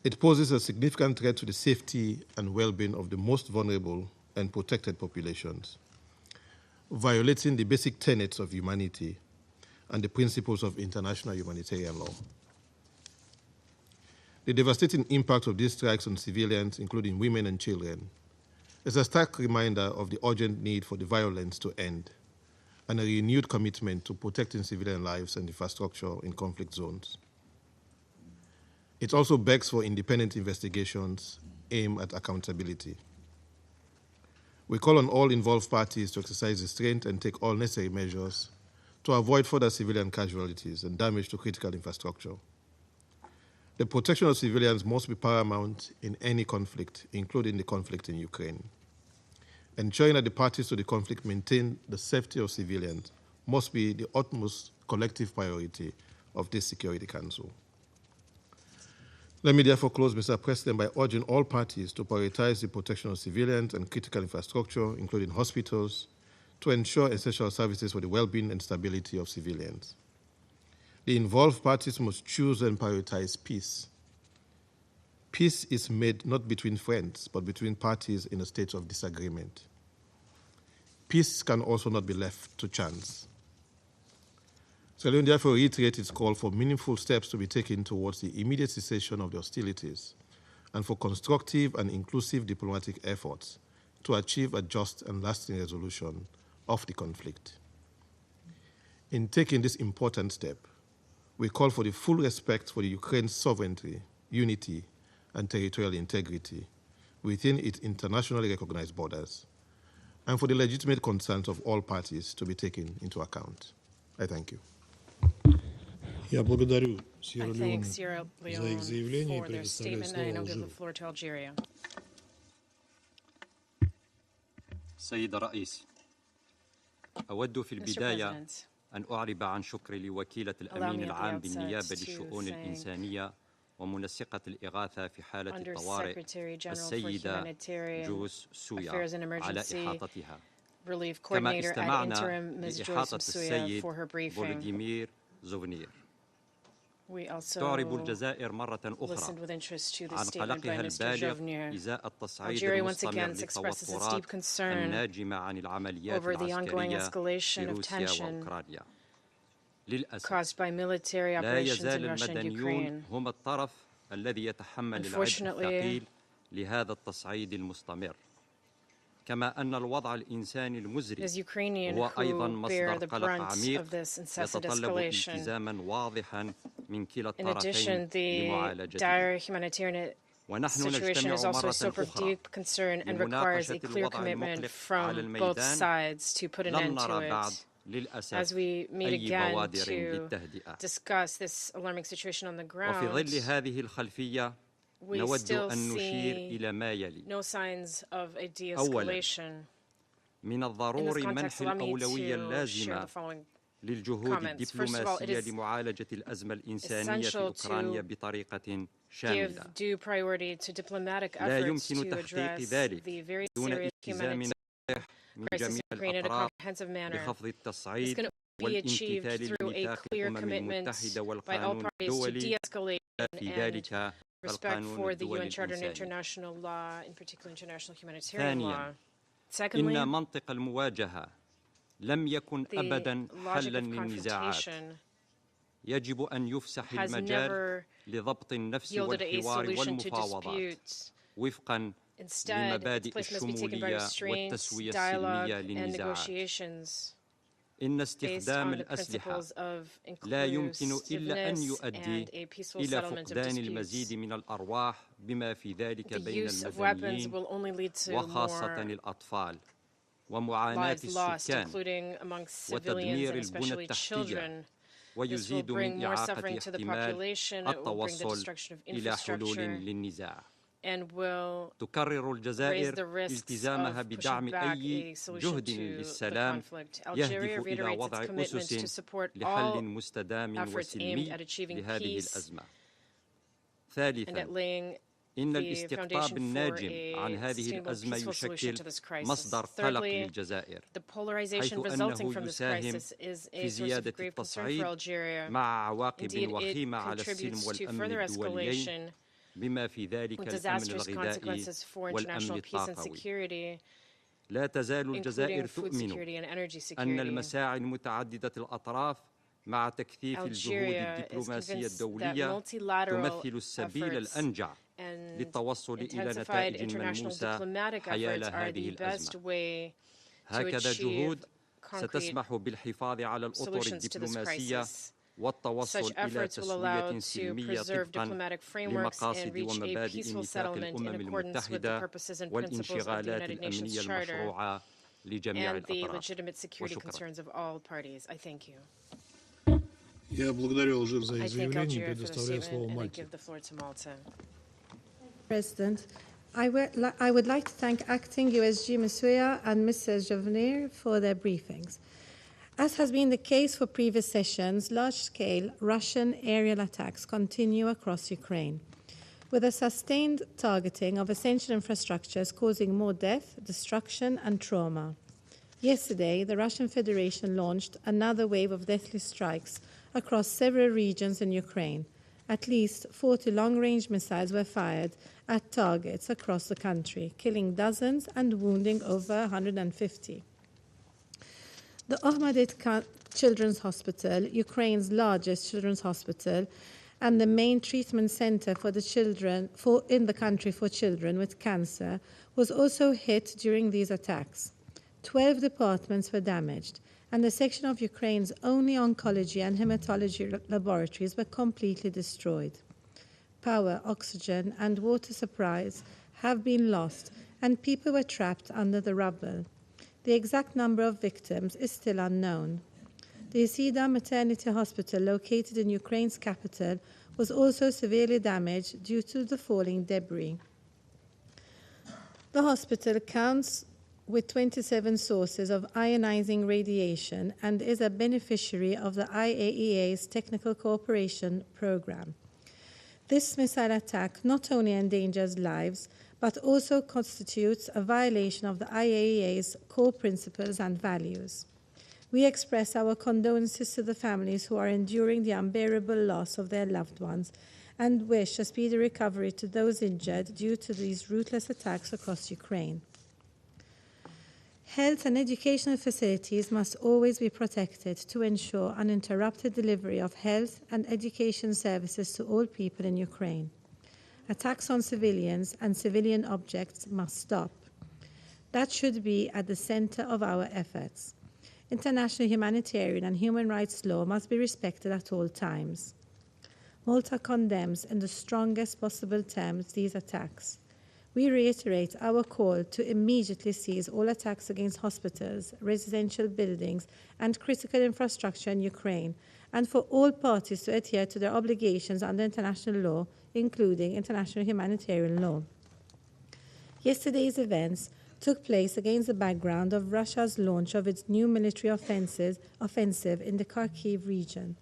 Speaker 12: It poses a significant threat to the safety and well-being of the most vulnerable and protected populations, violating the basic tenets of humanity and the principles of international humanitarian law. The devastating impact of these strikes on civilians, including women and children, is a stark reminder of the urgent need for the violence to end and a renewed commitment to protecting civilian lives and infrastructure in conflict zones. It also begs for independent investigations aimed at accountability. We call on all involved parties to exercise restraint and take all necessary measures to avoid further civilian casualties and damage to critical infrastructure. The protection of civilians must be paramount in any conflict, including the conflict in Ukraine. Ensuring that the parties to the conflict maintain the safety of civilians must be the utmost collective priority of this Security Council. Let me therefore close, Mr. President, by urging all parties to prioritize the protection of civilians and critical infrastructure, including hospitals, to ensure essential services for the well-being and stability of civilians. The involved parties must choose and prioritize peace. Peace is made not between friends, but between parties in a state of disagreement. Peace can also not be left to chance. Sierra Leone therefore reiterates its call for meaningful steps to be taken towards the immediate cessation of the hostilities and for constructive and inclusive diplomatic efforts to achieve a just and lasting resolution of the conflict. In taking this important step, we call for the full respect for the Ukraine's sovereignty, unity, and territorial integrity within its internationally recognized borders, and for the legitimate concerns of all parties to be taken into account. I thank you.
Speaker 4: Я благодарю
Speaker 8: I
Speaker 4: Сьерра-Леоне
Speaker 8: thank Sierra
Speaker 4: за их заявление и
Speaker 8: Leone for their
Speaker 4: предоставляю
Speaker 8: statement, and I
Speaker 4: слово
Speaker 8: now give the
Speaker 4: Алжиру.
Speaker 8: floor to Algeria.
Speaker 13: سيد الرئيس، أود في
Speaker 8: Mr.
Speaker 13: البداية
Speaker 8: President,
Speaker 13: أن أعرب عن شكري لوكيلة
Speaker 8: allow
Speaker 13: الأمين
Speaker 8: me at the
Speaker 13: العام
Speaker 8: outset
Speaker 13: بالنيابة
Speaker 8: to
Speaker 13: للشؤون
Speaker 8: thank
Speaker 13: الإنسانية ومنسقة الإغاثة في حالة الطوارئ
Speaker 8: Undersecretary General for
Speaker 13: السيدة
Speaker 8: Humanitarian
Speaker 13: جوس سويا
Speaker 8: Affairs and
Speaker 13: على
Speaker 8: Emergency
Speaker 13: إحاطتها.
Speaker 8: Relief
Speaker 13: كما
Speaker 8: Coordinator ad
Speaker 13: استمعنا
Speaker 8: interim, Ms. Joyce
Speaker 13: لإحاطة
Speaker 8: Msuya,
Speaker 13: السيد
Speaker 8: for her briefing.
Speaker 13: فولوديمير زوفنير.
Speaker 8: We also
Speaker 13: تعرب الجزائر مرة أخرى
Speaker 8: listened with interest to the
Speaker 13: عن
Speaker 8: statement by
Speaker 13: قلقها
Speaker 8: Mr.
Speaker 13: البالغ
Speaker 8: Jovnir.
Speaker 13: إزاء التصعيد
Speaker 8: Algeria once
Speaker 13: المستمر
Speaker 8: again expresses its
Speaker 13: للتوترات
Speaker 8: deep concern
Speaker 13: الناجمة عن العمليات
Speaker 8: over the ongoing
Speaker 13: العسكرية
Speaker 8: escalation
Speaker 13: في
Speaker 8: of
Speaker 13: روسيا
Speaker 8: tension
Speaker 13: وأوكرانيا. للأسف
Speaker 8: caused by military
Speaker 13: لا
Speaker 8: operations in
Speaker 13: يزال
Speaker 8: Russia and
Speaker 13: المدنيون
Speaker 8: Ukraine.
Speaker 13: هم الطرف الذي يتحمل العبء الثقيل لهذا التصعيد المستمر. كما أن الوضع الإنساني المزري هو أيضا مصدر قلق عميق يتطلب التزاما واضحا من كلا الطرفين لمعالجته. ونحن نجتمع مرة أخرى لمناقشة الوضع المقلق على الميدان. لم نرى بعد للأسف أي بوادر للتهدئة. وفي ظل هذه الخلفية نود أن نشير إلى ما يلي. أولاً، من الضروري منح الأولوية اللازمة للجهود الدبلوماسية لمعالجة الأزمة الإنسانية في أوكرانيا بطريقة شاملة. لا يمكن تحقيق ذلك دون التزام ناجح من جميع الأطراف بخفض التصعيد والامتثال لميثاق الأمم المتحدة والقانون الدولي في ذلك القانون الدولي الإنساني. ثانياً، إن منطق المواجهة لم يكن أبداً حلاً للنزاعات. يجب أن يفسح المجال لضبط النفس والحوار والمفاوضات وفقاً لمبادئ الشمولية والتسوية السلمية للنزاعات. إن استخدام الأسلحة لا يمكن إلا أن يؤدي إلى فقدان المزيد من الأرواح بما في ذلك بين المدنيين وخاصة الأطفال، ومعاناة السكان وتدمير البنى التحتية، ويزيد من إعاقة احتمال التوصل إلى حلول للنزاع. تكرر الجزائر التزامها بدعم أي جهد للسلام يهدف إلى وضع أسس لحل مستدام وسلمي لهذه الأزمة. ثالثاً، إن الاستقطاب الناجم عن هذه الأزمة يشكل مصدر قلق للجزائر، حيث أنه يساهم في زيادة التصعيد مع عواقب وخيمة على السلم والأمن الدوليين، بما في ذلك الأمن الغذائي والأمن الطاقوي. لا تزال الجزائر تؤمن أن المساعي المتعددة الأطراف مع تكثيف الجهود الدبلوماسية الدولية تمثل السبيل الأنجع للتوصل إلى نتائج ملموسة حيال هذه الأزمة. هكذا جهود ستسمح بالحفاظ على الأطر الدبلوماسية والتوصل إلى تسوية سلمية طبقاً لمقاصد ومبادئ ميثاق الأمم المتحدة والانشغالات الأمنية المشروعة لجميع الأطراف.
Speaker 4: Я благодарю Алжир за их заявление и предоставляю слово Мальте.
Speaker 14: President, I would like to thank Acting USG Msuya and Mr. Jovnir for their briefings. As has been the case for previous sessions, large-scale Russian aerial attacks continue across Ukraine, with a sustained targeting of essential infrastructures causing more death, destruction, and trauma. Yesterday, the Russian Federation launched another wave of deathly strikes across several regions in Ukraine. At least 40 long-range missiles were fired at targets across the country, killing dozens and wounding over 150. The Ahmedit Children's Hospital, Ukraine's largest children's hospital, and the main treatment center for the children in the country for children with cancer, was also hit during these attacks. 12 departments were damaged, and a section of Ukraine's only oncology and hematology laboratories were completely destroyed. Power, oxygen, and water supplies have been lost, and people were trapped under the rubble. The exact number of victims is still unknown. The Isida Maternity Hospital, located in Ukraine's capital, was also severely damaged due to the falling debris. The hospital counts with 27 sources of ionizing radiation and is a beneficiary of the IAEA's Technical Cooperation Program. This missile attack not only endangers lives, but also constitutes a violation of the IAEA's core principles and values. We express our condolences to the families who are enduring the unbearable loss of their loved ones and wish a speedy recovery to those injured due to these ruthless attacks across Ukraine. Health and educational facilities must always be protected to ensure uninterrupted delivery of health and education services to all people in Ukraine. Attacks on civilians and civilian objects must stop. That should be at the center of our efforts. International humanitarian and human rights law must be respected at all times. Malta condemns in the strongest possible terms these attacks. We reiterate our call to immediately cease all attacks against hospitals, residential buildings, and critical infrastructure in Ukraine, and for all parties to adhere to their obligations under international law, including international humanitarian law. Yesterday's events took place against the background of Russia's launch of its new military offensive in the Kharkiv region.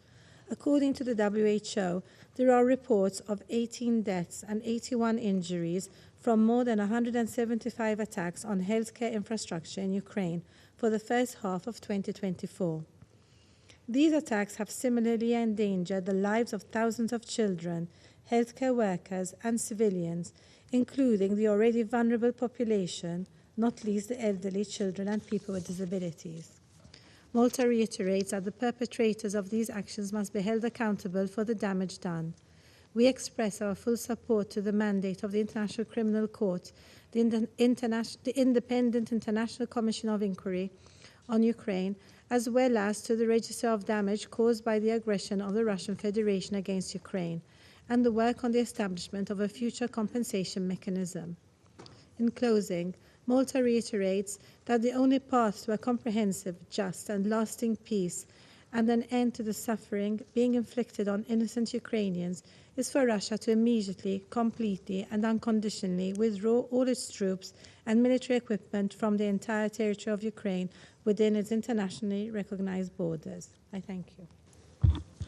Speaker 14: According to the WHO, there are reports of 18 deaths and 81 injuries from more than 175 attacks on healthcare infrastructure in Ukraine for the first half of 2024. These attacks have similarly endangered the lives of thousands of children, healthcare workers, and civilians, including the already vulnerable population, not least the elderly, children, and people with disabilities. Malta reiterates that the perpetrators of these actions must be held accountable for the damage done. We express our full support to the mandate of the International Criminal Court, the Independent International Commission of Inquiry on Ukraine, as well as to the register of damage caused by the aggression of the Russian Federation against Ukraine, and the work on the establishment of a future compensation mechanism. In closing, Malta reiterates that the only path to a comprehensive, just, and lasting peace and an end to the suffering being inflicted on innocent Ukrainians is for Russia to immediately, completely, and unconditionally withdraw all its troops and military equipment from the entire territory of Ukraine within its internationally recognized borders. I thank you.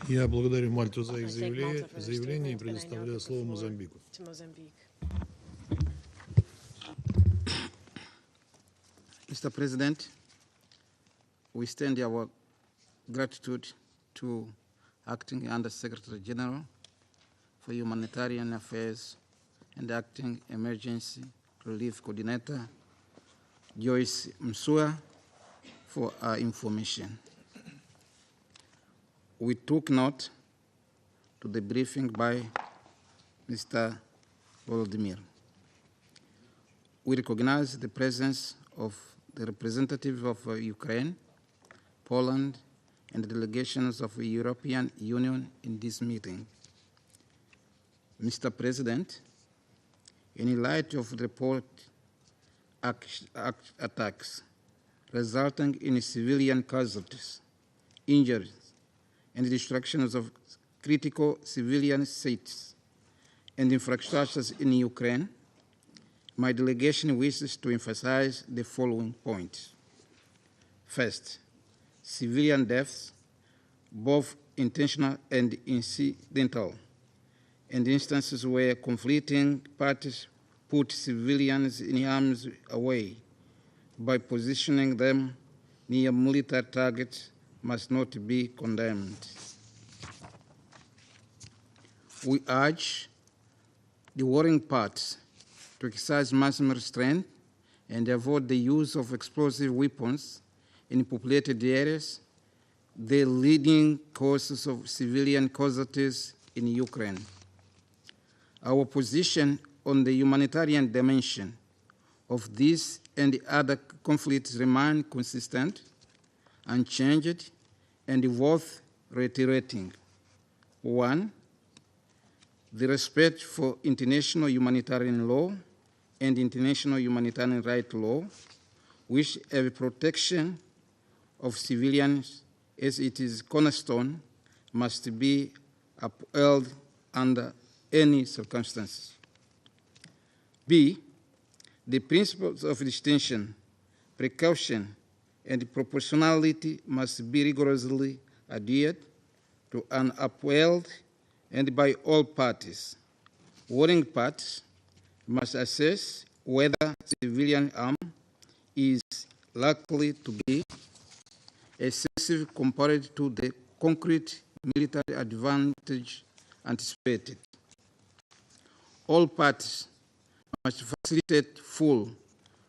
Speaker 4: Я благодарю Мальту за их заявление и предоставляю слово Мозамбику.
Speaker 15: Mr. President, we extend our gratitude to Acting Under-Secretary General for Humanitarian Affairs and Acting Emergency Relief Coordinator, Joyce Msuya, for our information. We took note to the briefing by Mr. Volodymyr. We recognize the presence of the representatives of Ukraine, Poland, and the delegations of the European Union in this meeting. Mr. President, in light of the report attacks resulting in civilian casualties, injuries, and destructions of critical civilian sites and infrastructures in Ukraine, my delegation wishes to emphasize the following points. First, civilian deaths, both intentional and incidental, and instances where conflicting parties put civilians in harm's way by positioning them near military targets must not be condemned. We urge the warring parties to exercise maximum restraint and avoid the use of explosive weapons in populated areas, the leading causes of civilian casualties in Ukraine. Our position on the humanitarian dimension of this and the other conflicts remain consistent, unchanged, and worth reiterating. One, the respect for international humanitarian law and international humanitarian rights law, which have protection of civilians as it is cornerstone, must be upheld under any circumstances. B, the principles of distinction, precaution, and proportionality must be rigorously adhered to and upheld and by all parties. Warring parties must assess whether civilian harm is likely to be excessive compared to the concrete military advantage anticipated. All parties must facilitate full,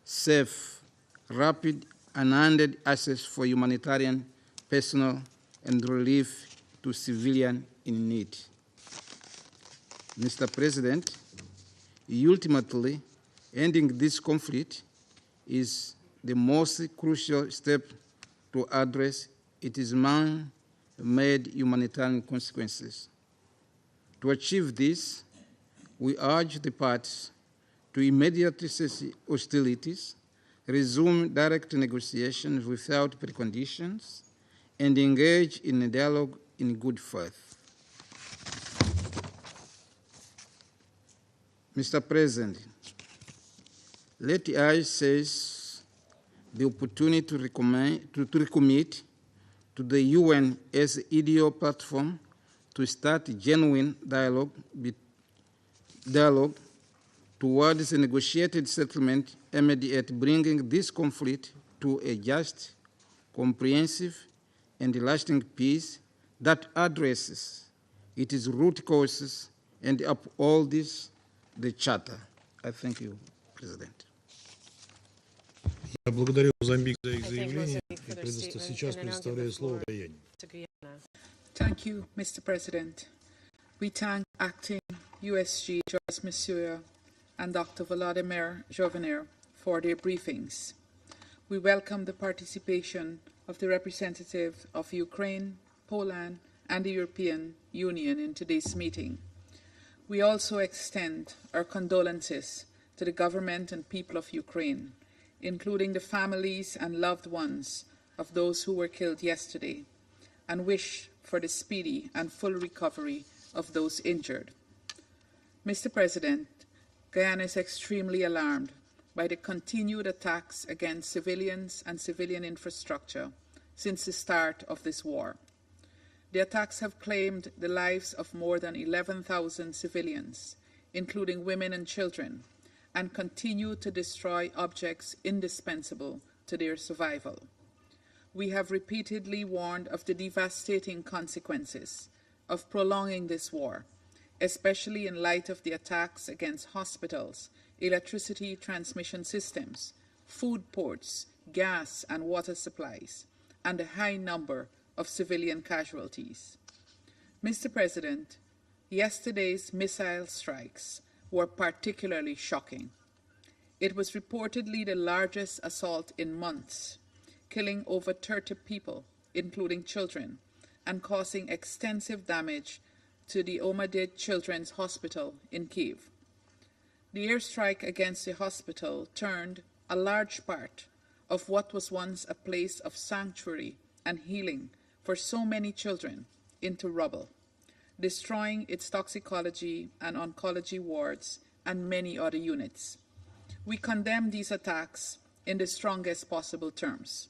Speaker 15: safe, rapid, and unhindered access for humanitarian personnel and relief to civilians in need. Mr. President, ultimately, ending this conflict is the most crucial step to address its man-made humanitarian consequences. To achieve this, we urge the parties to immediately cease hostilities, resume direct negotiations without preconditions, and engage in a dialogue in good faith. Mr. President, let I seize the opportunity to recommit to the UN as EDO platform to start genuine dialogue towards a negotiated settlement aimed at bringing this conflict to a just, comprehensive, and lasting peace that addresses its root causes and upholds the Charter. I thank you, President.
Speaker 4: Я благодарю Мозамбик за их заявление. Сейчас предоставляю слово Гаяне.
Speaker 16: Thank you, Mr. President. We thank Acting USG Joyce Msuya and Dr. Volodymyr Jovenir for their briefings. We welcome the participation of the representatives of Ukraine, Poland, and the European Union in today's meeting. We also extend our condolences to the government and people of Ukraine, including the families and loved ones of those who were killed yesterday, and wish for the speedy and full recovery of those injured. Mr. President, Guyana is extremely alarmed by the continued attacks against civilians and civilian infrastructure since the start of this war. The attacks have claimed the lives of more than 11,000 civilians, including women and children, and continue to destroy objects indispensable to their survival. We have repeatedly warned of the devastating consequences of prolonging this war, especially in light of the attacks against hospitals, electricity transmission systems, food ports, gas and water supplies, and the high number of civilian casualties. Mr. President, yesterday's missile strikes were particularly shocking. It was reportedly the largest assault in months, killing over 30 people, including children, and causing extensive damage to the Ohmedid Children's Hospital in Kyiv. The airstrike against the hospital turned a large part of what was once a place of sanctuary and healing for so many children into rubble, destroying its toxicology and oncology wards and many other units. We condemn these attacks in the strongest possible terms,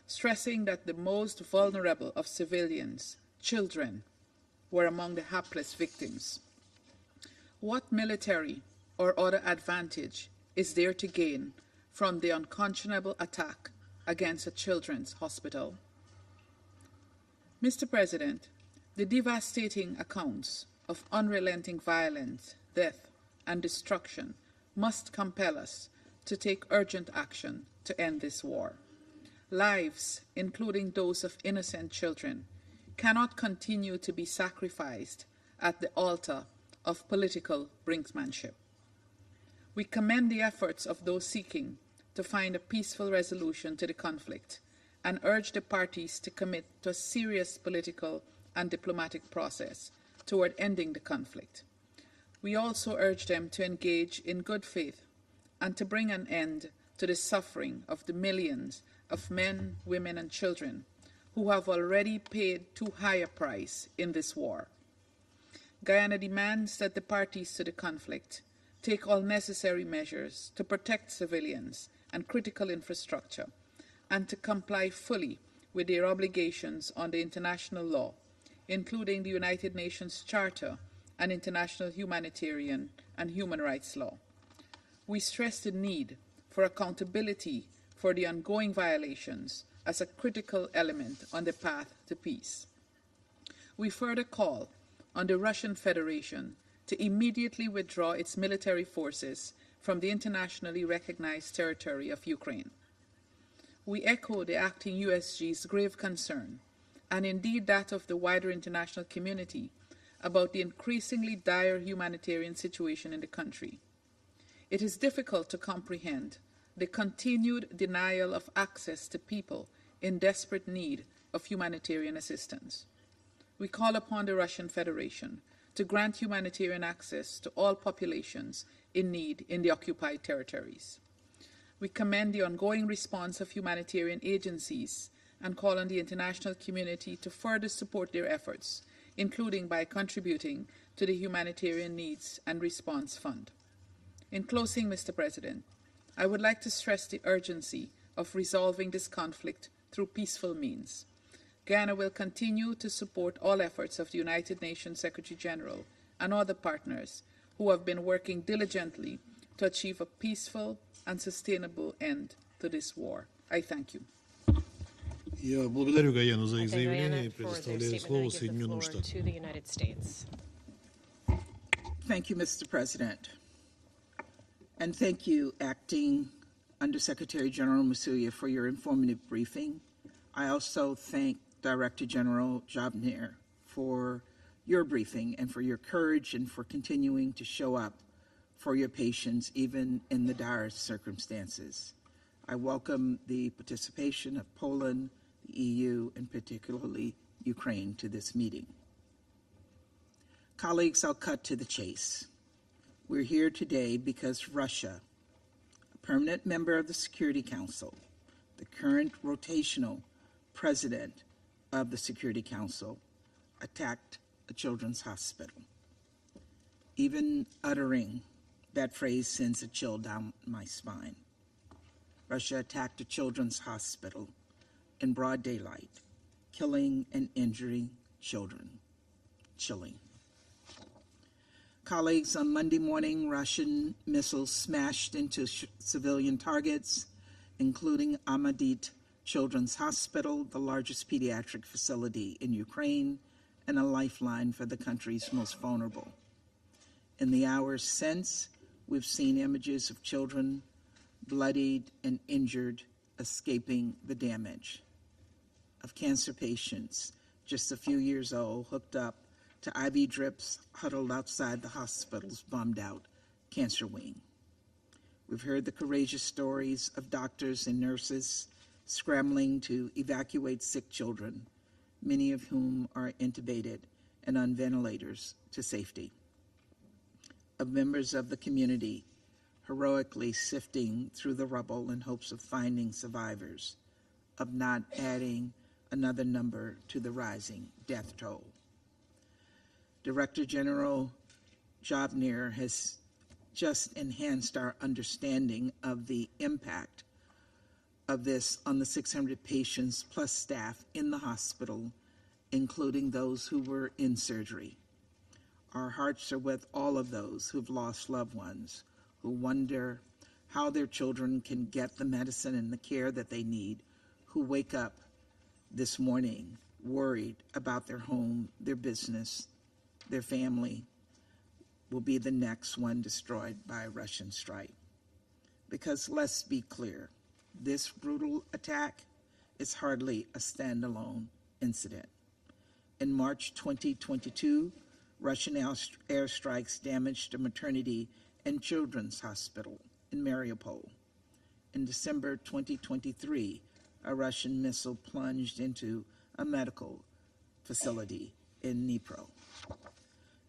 Speaker 16: stressing that the most vulnerable of civilians, children, were among the hapless victims. What military or other advantage is there to gain from the unconscionable attack against a children's hospital? Mr. President, the devastating accounts of unrelenting violence, death, and destruction must compel us to take urgent action to end this war. Lives, including those of innocent children, cannot continue to be sacrificed at the altar of political brinksmanship. We commend the efforts of those seeking to find a peaceful resolution to the conflict and urge the parties to commit to a serious political and diplomatic process toward ending the conflict. We also urge them to engage in good faith and to bring an end to the suffering of the millions of men, women, and children who have already paid too high a price in this war. Guyana demands that the parties to the conflict take all necessary measures to protect civilians and critical infrastructure and to comply fully with their obligations under international law, including the United Nations Charter and international humanitarian and human rights law. We stress the need for accountability for the ongoing violations as a critical element on the path to peace. We further call on the Russian Federation to immediately withdraw its military forces from the internationally recognized territory of Ukraine. We echo the acting USG's grave concern, and indeed that of the wider international community, about the increasingly dire humanitarian situation in the country. It is difficult to comprehend the continued denial of access to people in desperate need of humanitarian assistance. We call upon the Russian Federation to grant humanitarian access to all populations in need in the occupied territories. We commend the ongoing response of humanitarian agencies and call on the international community to further support their efforts, including by contributing to the Humanitarian Needs and Response Fund. In closing, Mr. President, I would like to stress the urgency of resolving this conflict through peaceful means. Guyana will continue to support all efforts of the United Nations Secretary General and other partners who have been working diligently to achieve a peaceful and sustainable end to this war. I thank you.
Speaker 4: Я благодарю Гаяну за их заявление и предоставляю слово Соединенным Штатам.
Speaker 17: Thank you, Mr. President. And thank you, Acting Undersecretary General Masuya, for your informative briefing. I also thank Director General Jobner for your briefing and for your courage and for continuing to show up for your patients, even in the direst circumstances. I welcome the participation of Poland, the EU, and particularly Ukraine to this meeting. Colleagues, I'll cut to the chase. We're here today because Russia, a permanent member of the Security Council, the current rotational president of the Security Council, attacked a children's hospital. Even uttering that phrase sends a chill down my spine. Russia attacked a children's hospital in broad daylight, killing and injuring children. Chilling. Colleagues, on Monday morning, Russian missiles smashed into civilian targets, including Ahmadit Children's Hospital, the largest pediatric facility in Ukraine, and a lifeline for the country's most vulnerable. In the hours since, we've seen images of children bloodied and injured, escaping the damage, of cancer patients just a few years old hooked up to IV drips huddled outside the hospital's bombed-out cancer wing. We've heard the courageous stories of doctors and nurses scrambling to evacuate sick children, many of whom are intubated and on ventilators to safety, of members of the community heroically sifting through the rubble in hopes of finding survivors, of not adding another number to the rising death toll. Director General Jobner has just enhanced our understanding of the impact of this on the 600 patients plus staff in the hospital, including those who were in surgery. Our hearts are with all of those who've lost loved ones, who wonder how their children can get the medicine and the care that they need, who wake up this morning worried about their home, their business, their family will be the next one destroyed by a Russian strike. Because let's be clear, this brutal attack is hardly a standalone incident. In March 2022, Russian airstrikes damaged a maternity and children's hospital in Mariupol. In December 2023, a Russian missile plunged into a medical facility in Dnipro.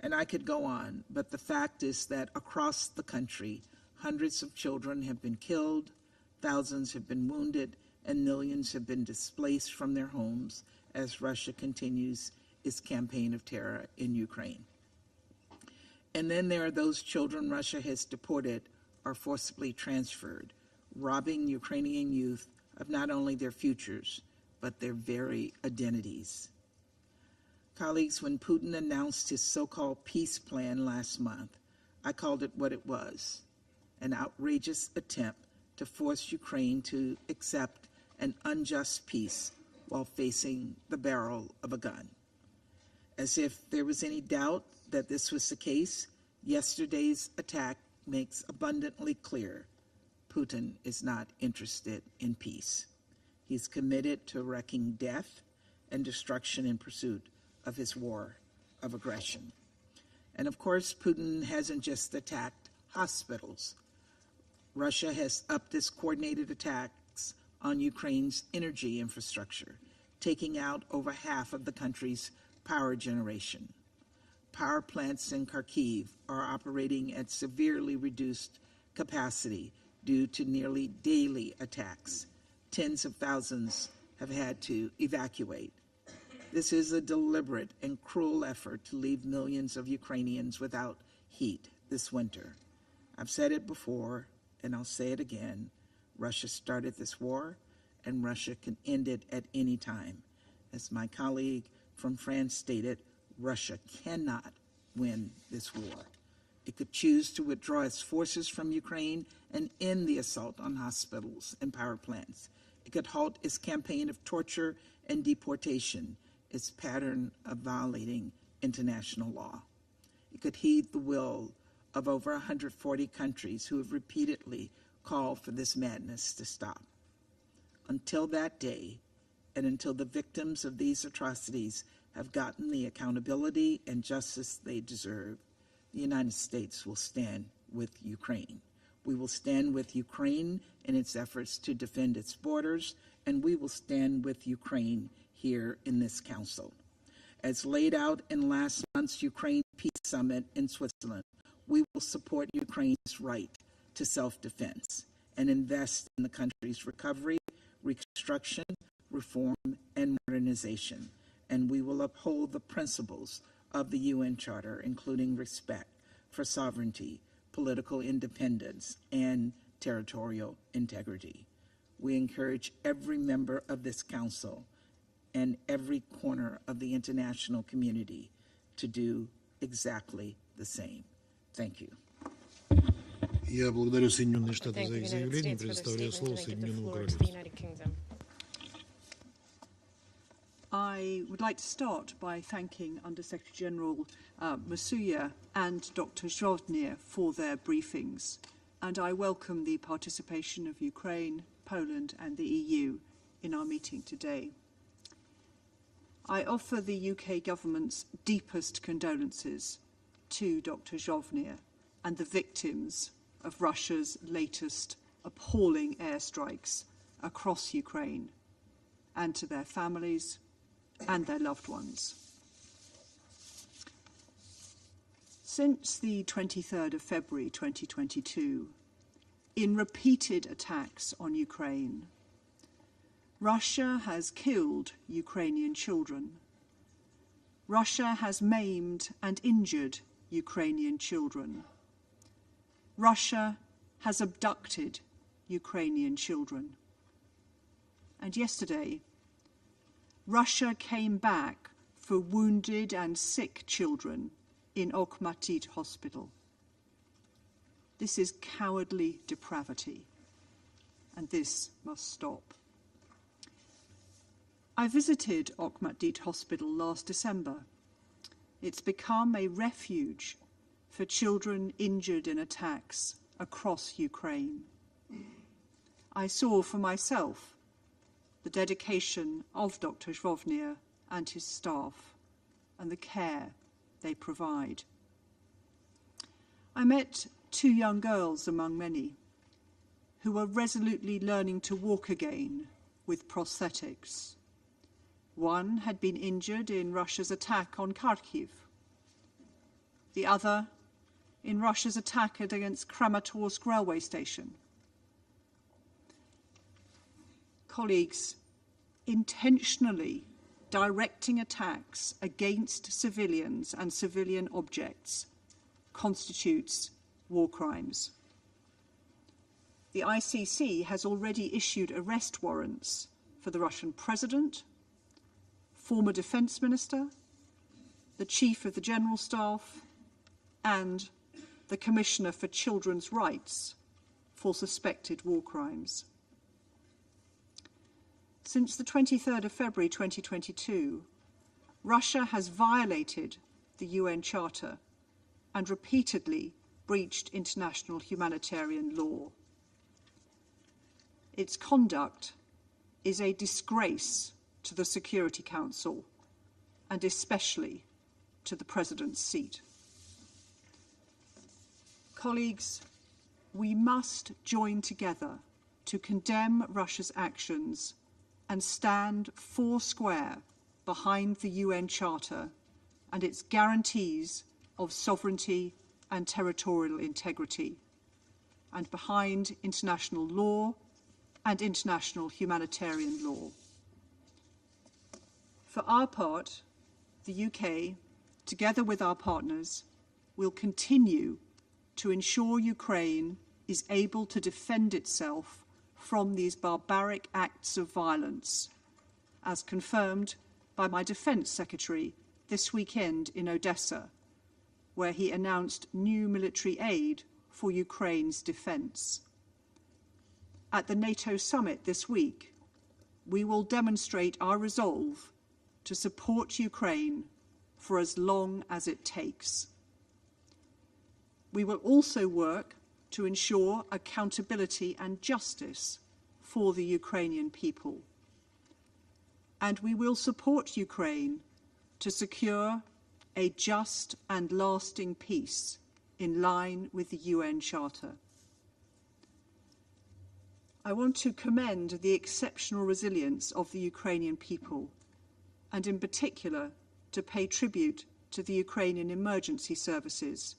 Speaker 17: And I could go on, but the fact is that across the country, hundreds of children have been killed, thousands have been wounded, and millions have been displaced from their homes as Russia continues its campaign of terror in Ukraine. And then there are those children Russia has deported or forcibly transferred, robbing Ukrainian youth of not only their futures, but their very identities. Colleagues, when Putin announced his so-called peace plan last month, I called it what it was, an outrageous attempt to force Ukraine to accept an unjust peace while facing the barrel of a gun. As if there was any doubt that this was the case, yesterday's attack makes abundantly clear Putin is not interested in peace. He's committed to wreaking death and destruction in pursuit of his war of aggression. And of course, Putin hasn't just attacked hospitals. Russia has upped its coordinated attacks on Ukraine's energy infrastructure, taking out over half of the country's power generation. Power plants in Kharkiv are operating at severely reduced capacity due to nearly daily attacks. Tens of thousands have had to evacuate. This is a deliberate and cruel effort to leave millions of Ukrainians without heat this winter. I've said it before, and I'll say it again. Russia started this war, and Russia can end it at any time. As my colleague from France stated, Russia cannot win this war. It could choose to withdraw its forces from Ukraine and end the assault on hospitals and power plants. It could halt its campaign of torture and deportation, its pattern of violating international law. It could heed the will of over 140 countries who have repeatedly called for this madness to stop. Until that day, and until the victims of these atrocities have gotten the accountability and justice they deserve, the United States will stand with Ukraine. We will stand with Ukraine in its efforts to defend its borders, and we will stand with Ukraine here in this council. As laid out in last month's Ukraine Peace Summit in Switzerland, we will support Ukraine's right to self-defense and invest in the country's recovery, reconstruction, reform, and modernization. And we will uphold the principles of the UN Charter, including respect for sovereignty, political independence, and territorial integrity. We encourage every member of this council and every corner of the international community to do exactly the same. Thank you.
Speaker 4: Я благодарю Соединенные Штаты за их заявление, предоставляю слово Соединенному Королевству.
Speaker 18: I would like to start by thanking Under-Secretary General Masuya and Dr. Zhovnir for their briefings, and I welcome the participation of Ukraine, Poland and the EU in our meeting today. I offer the UK government's deepest condolences to Dr. Zhovnir and the victims of Russia's latest appalling airstrikes across Ukraine, and to their families and their loved ones. Since the 23rd of February 2022, in repeated attacks on Ukraine, Russia has killed Ukrainian children. Russia has maimed and injured Ukrainian children. Russia has abducted Ukrainian children. And yesterday, Russia came back for wounded and sick children in Okhmatyt Hospital. This is cowardly depravity, and this must stop. I visited Okhmatyt Hospital last December. It's become a refuge for children injured in attacks across Ukraine. I saw for myself the dedication of Dr. Zhovnir and his staff and the care they provide. I met 2 young girls among many who were resolutely learning to walk again with prosthetics. One had been injured in Russia's attack on Kharkiv. The other in Russia's attack against Kramatorsk railway station. Colleagues, intentionally directing attacks against civilians and civilian objects constitutes war crimes. The ICC has already issued arrest warrants for the Russian president, former defense minister, the chief of the general staff, and the Commissioner for Children's Rights for suspected war crimes. Since the 23rd of February 2022, Russia has violated the UN Charter and repeatedly breached international humanitarian law. Its conduct is a disgrace to the Security Council and especially to the President's seat. Colleagues, we must join together to condemn Russia's actions and stand foursquare behind the UN Charter and its guarantees of sovereignty and territorial integrity, and behind international law and international humanitarian law. For our part, the UK, together with our partners, will continue to ensure Ukraine is able to defend itself from these barbaric acts of violence, as confirmed by my Defence Secretary this weekend in Odessa, where he announced new military aid for Ukraine's defence. At the NATO summit this week, we will demonstrate our resolve to support Ukraine for as long as it takes. We will also work to ensure accountability and justice for the Ukrainian people. And we will support Ukraine to secure a just and lasting peace in line with the UN Charter. I want to commend the exceptional resilience of the Ukrainian people, and in particular to pay tribute to the Ukrainian emergency services,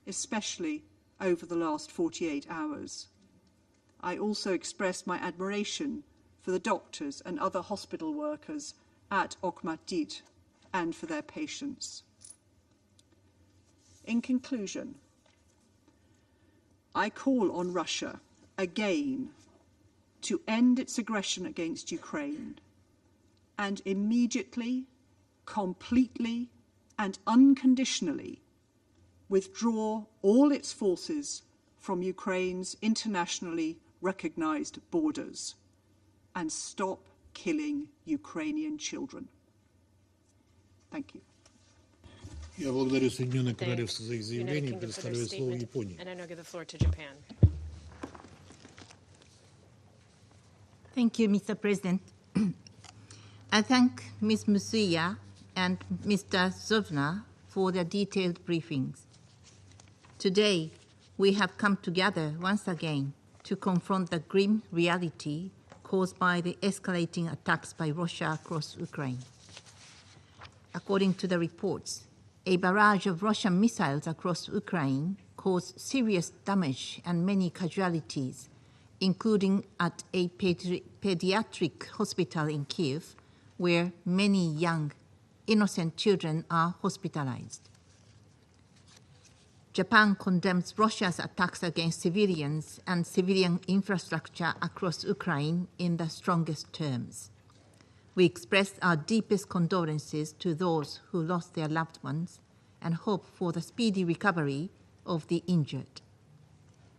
Speaker 18: especially over the last 48 hours. I also express my admiration for the doctors and other hospital workers at Okhmatdit and for their patients. In conclusion, I call on Russia again to end its aggression against Ukraine and immediately, completely, and unconditionally withdraw all its forces from Ukraine's internationally recognized borders and stop killing Ukrainian children. Thank you.
Speaker 4: Я благодарю Соединенное Королевство за их заявление и предоставляю слово Японии.
Speaker 8: And I now give the floor to Japan.
Speaker 19: Thank you, Mr. President. I thank Ms. Masuya and Mr. Zovna for their detailed briefings. Today, we have come together once again to confront the grim reality caused by the escalating attacks by Russia across Ukraine. According to the reports, a barrage of Russian missiles across Ukraine caused serious damage and many casualties, including at a pediatric hospital in Kyiv, where many young, innocent children are hospitalized. Japan condemns Russia's attacks against civilians and civilian infrastructure across Ukraine in the strongest terms. We express our deepest condolences to those who lost their loved ones and hope for the speedy recovery of the injured.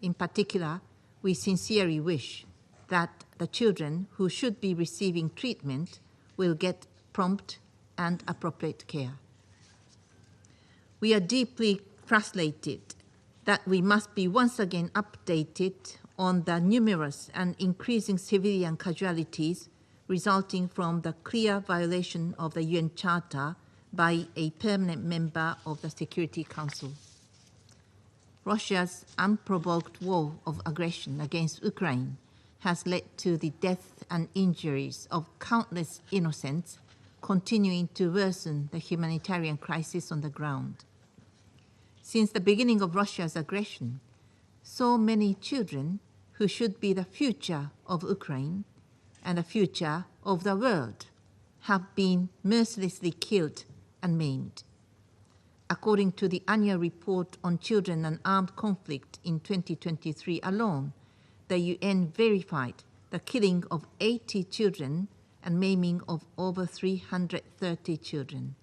Speaker 19: In particular, we sincerely wish that the children who should be receiving treatment will get prompt and appropriate care. We are deeply frustrated that we must be once again updated on the numerous and increasing civilian casualties resulting from the clear violation of the UN Charter by a permanent member of the Security Council. Russia's unprovoked war of aggression against Ukraine has led to the death and injuries of countless innocents, continuing to worsen the humanitarian crisis on the ground. Since the beginning of Russia's aggression, so many children who should be the future of Ukraine and the future of the world have been mercilessly killed and maimed. According to the annual report on children and armed conflict in 2023 alone, the UN verified the killing of 80 children and maiming of over 330 children.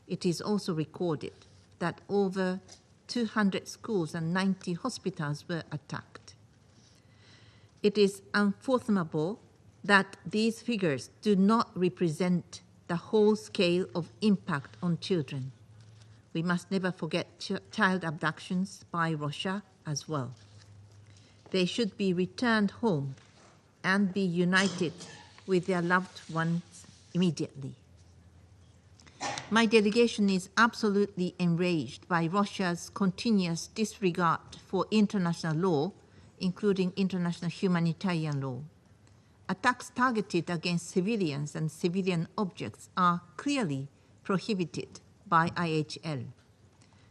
Speaker 19: It is also recorded that over 200 schools and 90 hospitals were attacked. It is unfathomable that these figures do not represent the whole scale of impact on children. We must never forget child abductions by Russia as well. They should be returned home and be united with their loved ones immediately. My delegation is absolutely enraged by Russia's continuous disregard for international law, including international humanitarian law. Attacks targeted against civilians and civilian objects are clearly prohibited by IHL.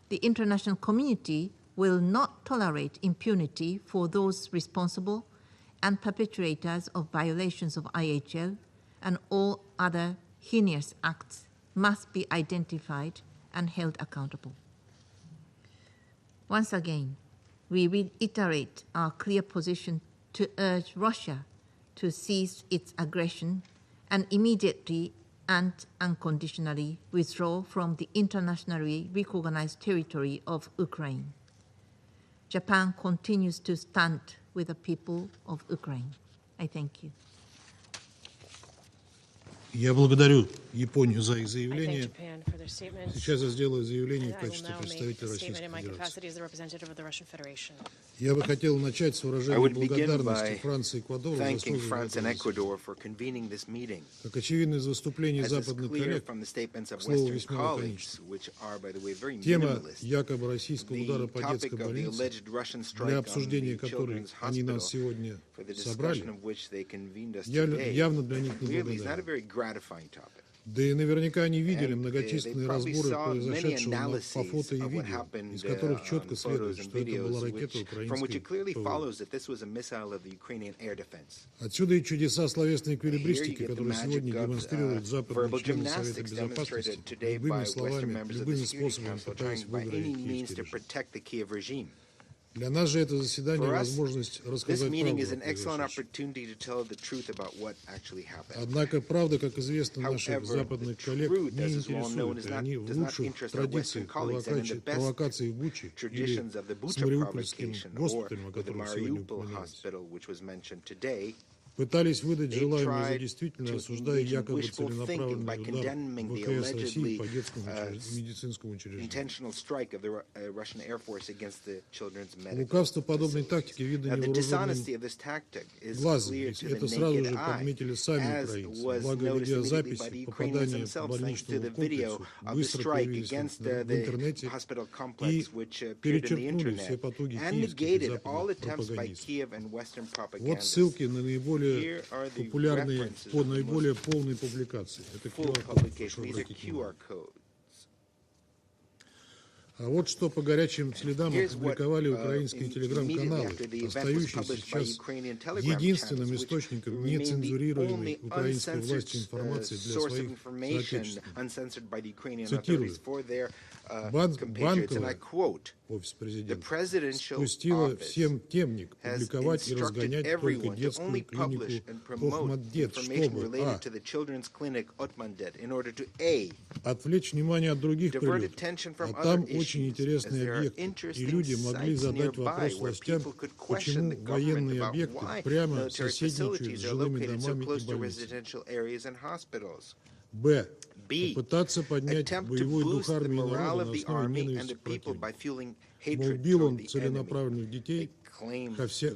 Speaker 19: The international community will not tolerate impunity for those responsible and perpetrators of violations of IHL, and all other heinous acts must be identified and held accountable. Once again, we reiterate our clear position to urge Russia to cease its aggression and immediately and unconditionally withdraw from the internationally recognized territory of Ukraine. Japan continues to stand with the people of Ukraine. I thank you.
Speaker 4: Я благодарю Японию за их заявление. Сейчас я сделаю заявление в качестве представителя Российской Федерации. Я бы хотел начать с выражения благодарности Франции и Эквадору за службу. Как очевидно из выступлений западных коллег, к слову, весьма лаконично. Тема якобы российского удара по детской больнице, для обсуждения которой они нас сегодня собрали, явно для них неблагодарна. Да и наверняка они видели многочисленные разборы произошедшего по фото и видео, из которых четко следует, что это была ракета украинской ПВО. Отсюда и чудеса словесной эквилибристики, которые сегодня демонстрируют западные члены Совета Безопасности, любыми словами, любыми способами пытаясь выиграть киевский режим. Для нас же это заседание возможность рассказать правду о произошедшем. Однако правда, как известно, наших западных коллег не интересует, и они в лучших традициях провокаций в Буче или с Мариупольским госпиталем, о котором сегодня упоминалось, пытались выдать желаемое за действительное, осуждая якобы целенаправленный удар ВКС России по детскому медицинскому учреждению. Лукавство подобной тактики видно невооруженным глазом, ведь это сразу же подметили сами украинцы. Благо видеозаписи попадания больничного комплексу быстро появились в интернете и перечеркнули все потуги киевских и западных пропагандистов. Вот ссылки на наиболее популярные, наиболее полные публикации. Это QR-код. А вот что по горячим следам опубликовали украинские телеграм-каналы, остающиеся сейчас единственным источником нецензурируемой украинской властью информации для своих соотечественников. Цитирую. Банковая, офис президента, спустила всем темник публиковать и разгонять только детскую клинику Охмаддет, чтобы отвлечь внимание от других прилетов, а там очень интересный объект, и люди могли задать вопрос властям, почему военные объекты прямо соседничают с жилыми домами и больницами. Б. Попытаться поднять боевой дух армии и народа на основе ненависти к противнику. Мол, бил он целенаправленных детей,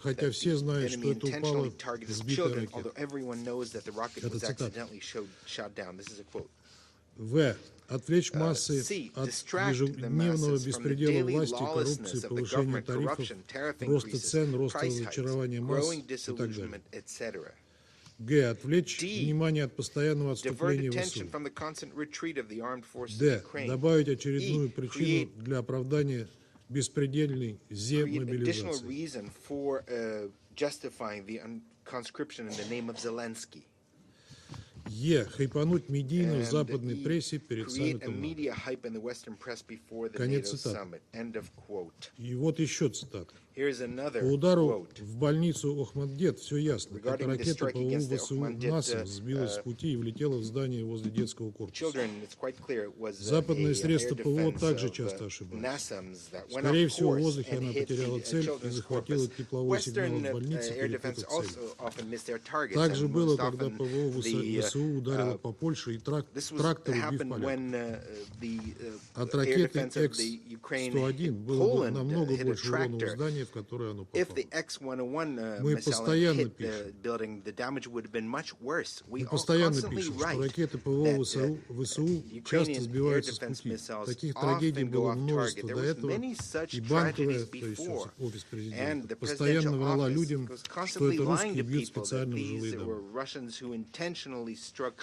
Speaker 4: хотя все знают, что это упала сбитая ракета. Это цитата. В. Отвлечь массы от ежедневного беспредела власти, коррупции, повышения тарифов, роста цен, роста разочарования масс и так далее. Г. Отвлечь внимание от постоянного отступления ВСУ. Д. Добавить очередную причину для оправдания беспредельной мобилизации. хайпануть медийно в западной прессе перед
Speaker 1: create a
Speaker 4: саммитом
Speaker 1: media
Speaker 4: НАТО.
Speaker 1: hype in the Western press before the
Speaker 4: Конец
Speaker 1: NATO
Speaker 4: цитаты.
Speaker 1: summit. End of quote.
Speaker 4: И вот еще цитата.
Speaker 1: Here's another
Speaker 4: По удару
Speaker 1: quote.
Speaker 4: в больницу Охматдет все ясно. Это
Speaker 1: Regarding the
Speaker 4: ракета
Speaker 1: strike
Speaker 4: ПВО
Speaker 1: against the
Speaker 4: ВСУ
Speaker 1: Охматдет,
Speaker 4: НАСА сбилась с пути и влетела в здание возле детского корпуса.
Speaker 1: Children, it's quite clear it was
Speaker 4: Западные средства
Speaker 1: air
Speaker 4: ПВО
Speaker 1: defense
Speaker 4: также
Speaker 1: of,
Speaker 4: часто ошибаются.
Speaker 1: NASAMs that went
Speaker 4: Скорее
Speaker 1: off
Speaker 4: всего, в
Speaker 1: course
Speaker 4: воздухе
Speaker 1: and
Speaker 4: она
Speaker 1: hit
Speaker 4: потеряла
Speaker 1: the
Speaker 4: цель и
Speaker 1: children's
Speaker 4: захватила
Speaker 1: corpus.
Speaker 4: тепловой сигнал
Speaker 1: Western
Speaker 4: от больницы
Speaker 1: air
Speaker 4: перед
Speaker 1: defense
Speaker 4: этой целью.
Speaker 1: also often miss their targets.
Speaker 4: Так же
Speaker 1: And
Speaker 4: было,
Speaker 1: most
Speaker 4: когда
Speaker 1: often
Speaker 4: ПВО ВСУ ударило по Польше и
Speaker 1: this
Speaker 4: трактору бив
Speaker 1: happened
Speaker 4: поляк.
Speaker 1: when the
Speaker 4: От
Speaker 1: air
Speaker 4: ракеты
Speaker 1: defense of the Ukraine
Speaker 4: X-101
Speaker 1: hit
Speaker 4: было бы
Speaker 1: Poland,
Speaker 4: намного
Speaker 1: hit a
Speaker 4: больше урона в
Speaker 1: tractor.
Speaker 4: здании, в которое оно
Speaker 1: If
Speaker 4: попало.
Speaker 1: the X-101
Speaker 4: Мы
Speaker 1: missile
Speaker 4: постоянно
Speaker 1: hit the
Speaker 4: пишем.
Speaker 1: building, the damage would have been much worse. We
Speaker 4: Мы
Speaker 1: are
Speaker 4: постоянно
Speaker 1: constantly
Speaker 4: пишем, что
Speaker 1: right
Speaker 4: ракеты ПВО
Speaker 1: that
Speaker 4: ВСУ часто
Speaker 1: Ukrainian air
Speaker 4: сбиваются с
Speaker 1: defense
Speaker 4: пути.
Speaker 1: missiles
Speaker 4: Таких трагедий
Speaker 1: often go
Speaker 4: было
Speaker 1: off
Speaker 4: множество
Speaker 1: target. There
Speaker 4: до
Speaker 1: was
Speaker 4: этого,
Speaker 1: many such
Speaker 4: и банковая,
Speaker 1: tragedies
Speaker 4: то есть
Speaker 1: before.
Speaker 4: офис
Speaker 1: And
Speaker 4: президента,
Speaker 1: the
Speaker 4: постоянно
Speaker 1: presidential
Speaker 4: врала
Speaker 1: office
Speaker 4: людям,
Speaker 1: was
Speaker 4: что
Speaker 1: constantly
Speaker 4: это
Speaker 1: lying
Speaker 4: русские
Speaker 1: to
Speaker 4: бьют
Speaker 1: people that
Speaker 4: специально в
Speaker 1: these
Speaker 4: жилые
Speaker 1: were
Speaker 4: дома.
Speaker 1: Russians who intentionally struck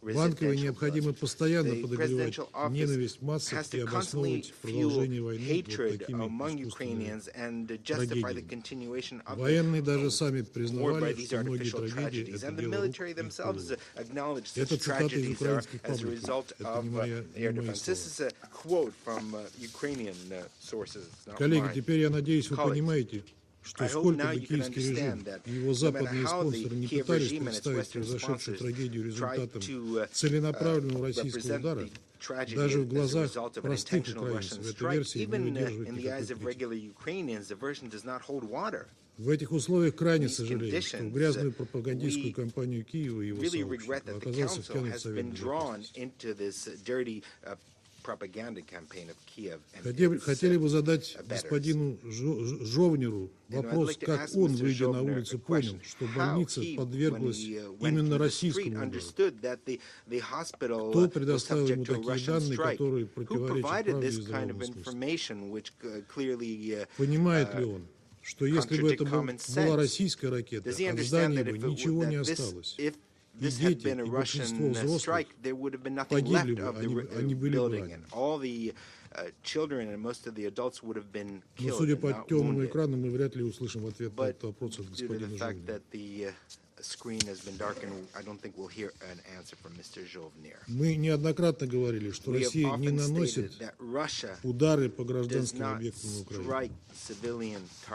Speaker 4: Банковой
Speaker 1: residential
Speaker 4: необходимо
Speaker 1: buildings.
Speaker 4: постоянно
Speaker 1: The
Speaker 4: подогревать
Speaker 1: presidential office
Speaker 4: ненависть массов
Speaker 1: has
Speaker 4: и
Speaker 1: to constantly
Speaker 4: обосновывать продолжение
Speaker 1: fuel
Speaker 4: войны вот
Speaker 1: hatred
Speaker 4: такими
Speaker 1: among
Speaker 4: искусственными
Speaker 1: Ukrainians and justify the
Speaker 4: трагедиями.
Speaker 1: continuation of
Speaker 4: Военные даже
Speaker 1: the
Speaker 4: сами
Speaker 1: war by
Speaker 4: признавали,
Speaker 1: these
Speaker 4: что многие
Speaker 1: artificial
Speaker 4: трагедии
Speaker 1: tragedies.
Speaker 4: – это
Speaker 1: And the
Speaker 4: дело рук
Speaker 1: military
Speaker 4: их
Speaker 1: themselves
Speaker 4: ПВО.
Speaker 1: acknowledge
Speaker 4: Это
Speaker 1: such
Speaker 4: цитата из
Speaker 1: tragedies are
Speaker 4: украинских
Speaker 1: as a
Speaker 4: пабликов.
Speaker 1: result
Speaker 4: Это
Speaker 1: of
Speaker 4: не мои
Speaker 1: air defense. This
Speaker 4: слова.
Speaker 1: is a quote from Ukrainian sources, not
Speaker 4: Коллеги,
Speaker 1: mine.
Speaker 4: теперь я надеюсь, вы
Speaker 1: Colleagues,
Speaker 4: понимаете, что
Speaker 1: I hope
Speaker 4: сколько
Speaker 1: now
Speaker 4: бы
Speaker 1: you can
Speaker 4: киевский режим
Speaker 1: understand that
Speaker 4: и его
Speaker 1: no matter
Speaker 4: западные
Speaker 1: how the
Speaker 4: спонсоры не
Speaker 1: Kiev
Speaker 4: пытались
Speaker 1: regime and its
Speaker 4: представить
Speaker 1: Western
Speaker 4: произошедшую
Speaker 1: sponsors
Speaker 4: трагедию
Speaker 1: tried
Speaker 4: результатом
Speaker 1: to
Speaker 4: целенаправленного российского
Speaker 1: represent
Speaker 4: удара,
Speaker 1: the tragedy
Speaker 4: даже в
Speaker 1: as a
Speaker 4: глазах
Speaker 1: result of an
Speaker 4: простых
Speaker 1: intentional
Speaker 4: украинцев
Speaker 1: Russian
Speaker 4: эта
Speaker 1: strike.
Speaker 4: версия не
Speaker 1: Even
Speaker 4: выдерживает
Speaker 1: in the eyes
Speaker 4: никакой
Speaker 1: of
Speaker 4: критики.
Speaker 1: regular Ukrainians, the version does not hold water.
Speaker 4: В этих условиях крайне
Speaker 1: These
Speaker 4: сожалею, что в
Speaker 1: conditions,
Speaker 4: грязную пропагандистскую
Speaker 1: we
Speaker 4: кампанию Киева и его
Speaker 1: really
Speaker 4: сообщества
Speaker 1: regret that the
Speaker 4: оказался
Speaker 1: council
Speaker 4: втянут в
Speaker 1: has
Speaker 4: Совет
Speaker 1: been drawn
Speaker 4: Безопасности.
Speaker 1: into this dirty propaganda campaign of Kiev and
Speaker 4: Хотели бы задать
Speaker 1: betters.
Speaker 4: господину Жовнеру вопрос, как он, выйдя на улицу, понял, что больница подверглась именно российскому удару. Кто предоставил ему такие данные, которые противоречат правде и здравому смыслу? Понимает ли он, что если бы это была российская ракета, от здания бы ничего не осталось? И дети, и большинство взрослых погибли бы, они были бы ранены. Но судя по темному экрану, мы вряд ли услышим ответ на этот вопрос от господина Жовнира.
Speaker 1: screen has been darkened, I don't think we'll hear an answer from Mr. Jovnir.
Speaker 4: Мы неоднократно говорили, что Россия не наносит удары по гражданским объектам на Украине.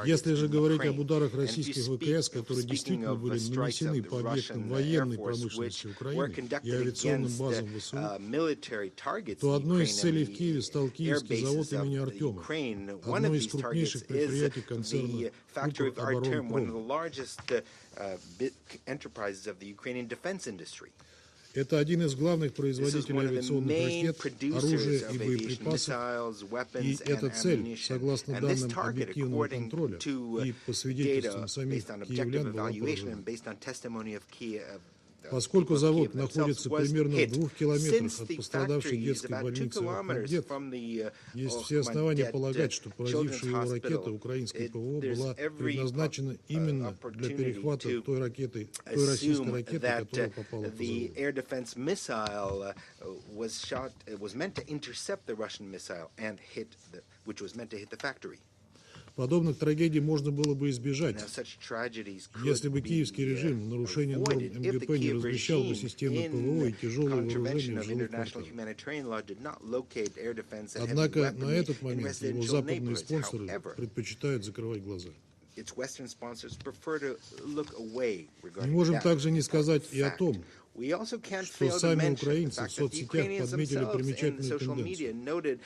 Speaker 4: Если же говорить об ударах российских ВКС, которые действительно были нанесены по объектам военной промышленности Украины и авиационным базам ВСУ, то одной из целей в Киеве стал Киевский завод имени Артема, одно из крупнейших предприятий концерна «Укроборонпром».
Speaker 1: Enterprises of the Ukrainian defense industry.
Speaker 4: Это один из главных производителей авиационных ракет, оружия и боеприпасов, и эта цель, согласно данным объективного контроля и по свидетельствам самих киевлян, была поражена. Поскольку завод находится примерно в 2 километрах от пострадавшей детской больницы Охматдет, есть все основания полагать, что поразившая его ракета украинской ПВО была предназначена именно для перехвата той российской ракеты, которая попала по заводу. Подобных трагедий можно было бы избежать, если бы киевский режим в нарушении норм МГП не размещал бы системы ПВО и тяжелые вооружения в жилых кварталах. Однако на этот момент его западные спонсоры предпочитают закрывать глаза. Не можем также не сказать и о том, что сами украинцы в соцсетях подметили примечательную тенденцию.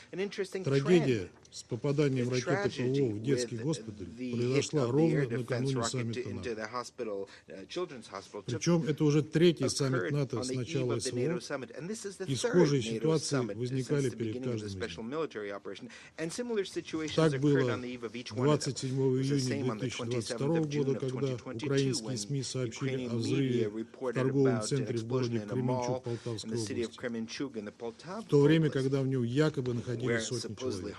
Speaker 4: Трагедия с попаданием ракеты ПВО в детский госпиталь произошла ровно накануне саммита НАТО. Причем это уже 3-й саммит НАТО с начала СВО, и схожие ситуации возникали перед каждым из них. Так было 27 июня 2022 года, когда украинские СМИ сообщили о взрыве в торговом центре в городе Кременчуг Полтавской области, в то время, когда в нем якобы находились сотни человек.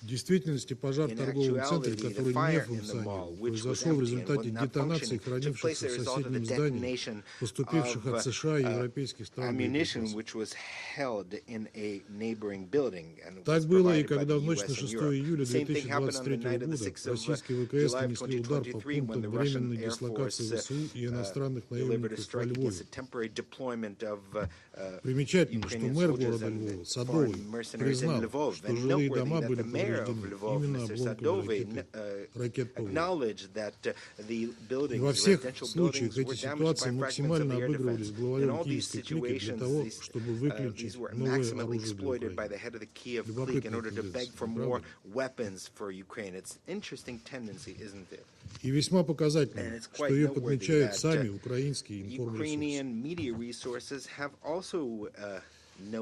Speaker 4: В действительности пожар в торговом центре, который не функционировал, произошел в результате детонации хранившихся в соседнем здании, поступивших от США и европейских стран боеприпасов. Так было и когда в ночь на 6 июля 2023 года российские ВКС нанесли удар по пунктам временной дислокации ВСУ и иностранных наемников во Львове. Примечательно, что мэр города Львова, Садовый, признал, что жилые дома были повреждены именно обломками ракет ПВО. Во всех случаях эти ситуации максимально обыгрывались главарем киевской клики для того, чтобы выключить новое оружие для Украины. Любопытно, и весьма показательно, что ее подмечают сами украинские информресурсы.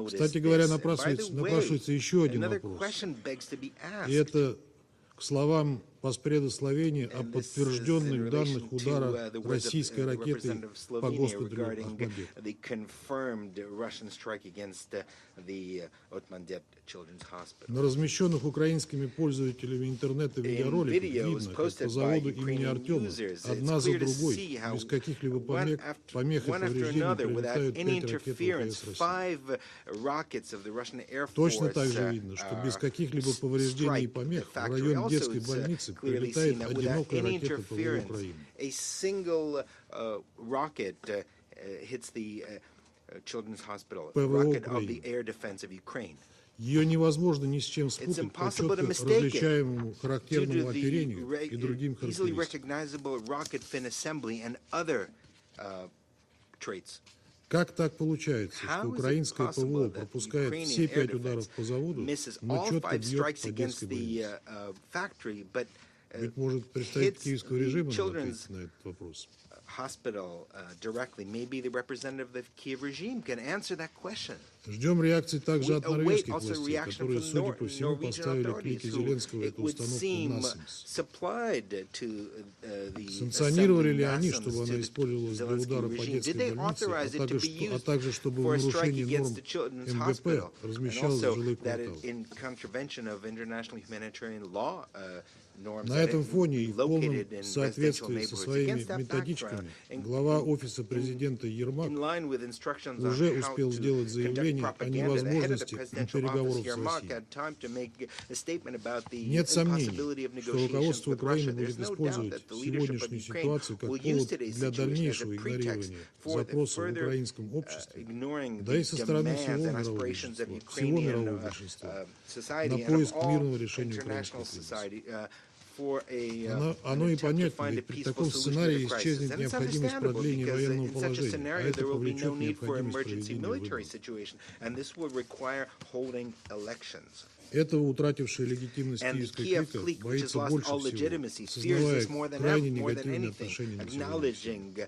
Speaker 4: Кстати говоря, напрашивается еще один вопрос. И это к словам поспредословения о подтвержденных данных удара российской ракетой по госпиталю Ахмадет. На размещенных украинскими пользователями интернета видеороликах видно, как по заводу имени Артема одна за другой, без каких-либо помех и повреждений прилетают 5 ракет ВКС. Точно так же видно, что без каких-либо повреждений и помех в район детской больницы прилетает одинокая ракета ПВО Украины. ПВО Украины. Ее невозможно ни с чем спутать по четко различаемому характерному оперению и другим характеристикам. Как так получается, что украинское ПВО пропускает все 5 ударов по заводу, но четко бьет по детской больнице? Ведь может представитель киевского режима ответить на этот вопрос. Ждем реакции также от норвежских властей, которые, судя по всему, поставили клики Зеленского эту установку насмерть. Санкционировали ли они, чтобы она использовалась для удара по детской больнице, а также чтобы в нарушении норм МГП размещалась в жилых кварталах? На этом фоне и в полном соответствии со своими методичками глава Офиса президента Ермак уже успел сделать заявление о невозможности переговоров с Россией. Нет сомнений, что руководство Украины будет использовать сегодняшнюю ситуацию как повод для дальнейшего игнорирования запросов в украинском обществе, да и со стороны всего мирового большинства, на поиск мирного решения украинской кризиса. Оно и понятно, ведь при таком сценарии исчезнет необходимость продления военного положения, а это повлечет необходимость проведения выборов. Этого утратившая легитимность киевской клика боится больше всего, сознавая крайне негативное отношение населения.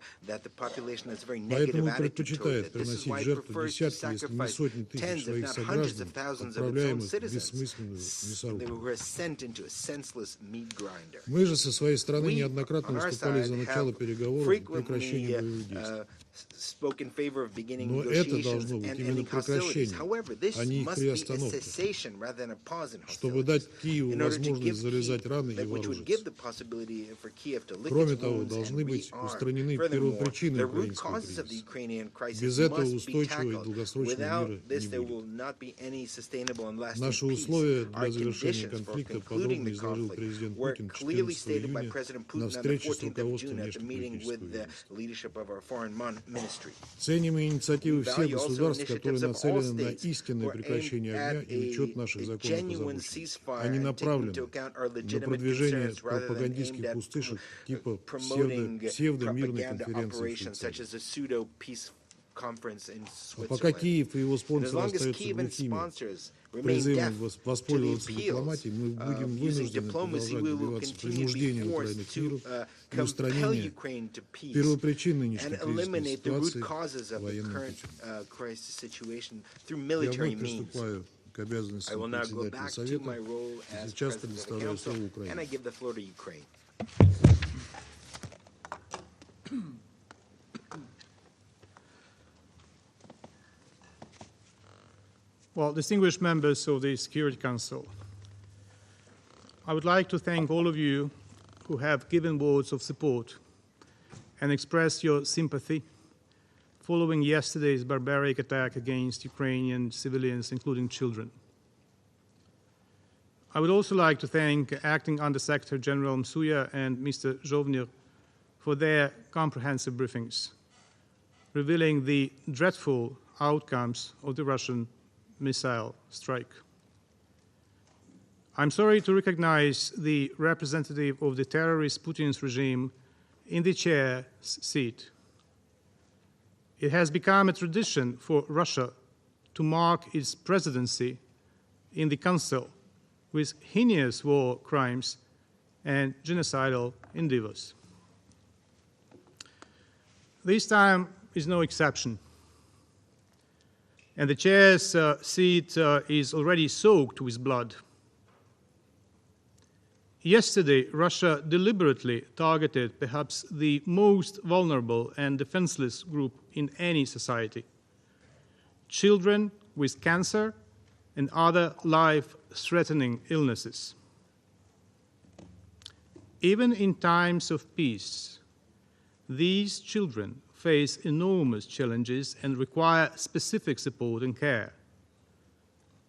Speaker 4: Поэтому предпочитает приносить жертву десятки, если не сотни тысяч своих сограждан, отправляемых в бессмысленную мясорубку. Мы же со своей стороны неоднократно выступали за начало переговоров и прекращение боевых действий. Но это должно быть именно прекращение, а не их приостановка, чтобы дать Киеву возможность залезать раны и вооружиться. Кроме того, должны быть устранены первопричины украинского кризиса. Без этого устойчивого и долгосрочного мира не будет. Наши условия для завершения конфликта подробно изложил президент Путин 14 июня на встрече с руководством внешнеполитического ведомства. Ценим инициативы всех государств, которые нацелены на истинное прекращение огня и учет наших законов о завершении, а не направлены на продвижение пропагандистских пустышек типа псевдомирной конференции в Швейцарии. А пока Киев и его спонсоры остаются глухими призывом воспользоваться дипломатией, мы будем вынуждены продолжать добиваться принуждения Украины к миру и устранения первопричин нынешней кризисной ситуации военным путем. Я вновь приступаю к обязанностям председателя Совета и сейчас предоставляю слово Украине.
Speaker 20: Well, distinguished members of the Security Council, I would like to thank all of you who have given words of support and expressed your sympathy following yesterday's barbaric attack against Ukrainian civilians, including children. I would also like to thank Acting Under-Secretary General Msuya and Mr. Zhovnir for their comprehensive briefings, revealing the dreadful outcomes of the Russian missile strike. I'm sorry to recognize the representative of the terrorist Putin's regime in the chair's seat. It has become a tradition for Russia to mark its presidency in the Council with heinous war crimes and genocidal endeavors. This time is no exception, and the chair's seat is already soaked with blood. Yesterday, Russia deliberately targeted perhaps the most vulnerable and defenseless group in any society: children with cancer and other life-threatening illnesses. Even in times of peace, these children face enormous challenges and require specific support and care.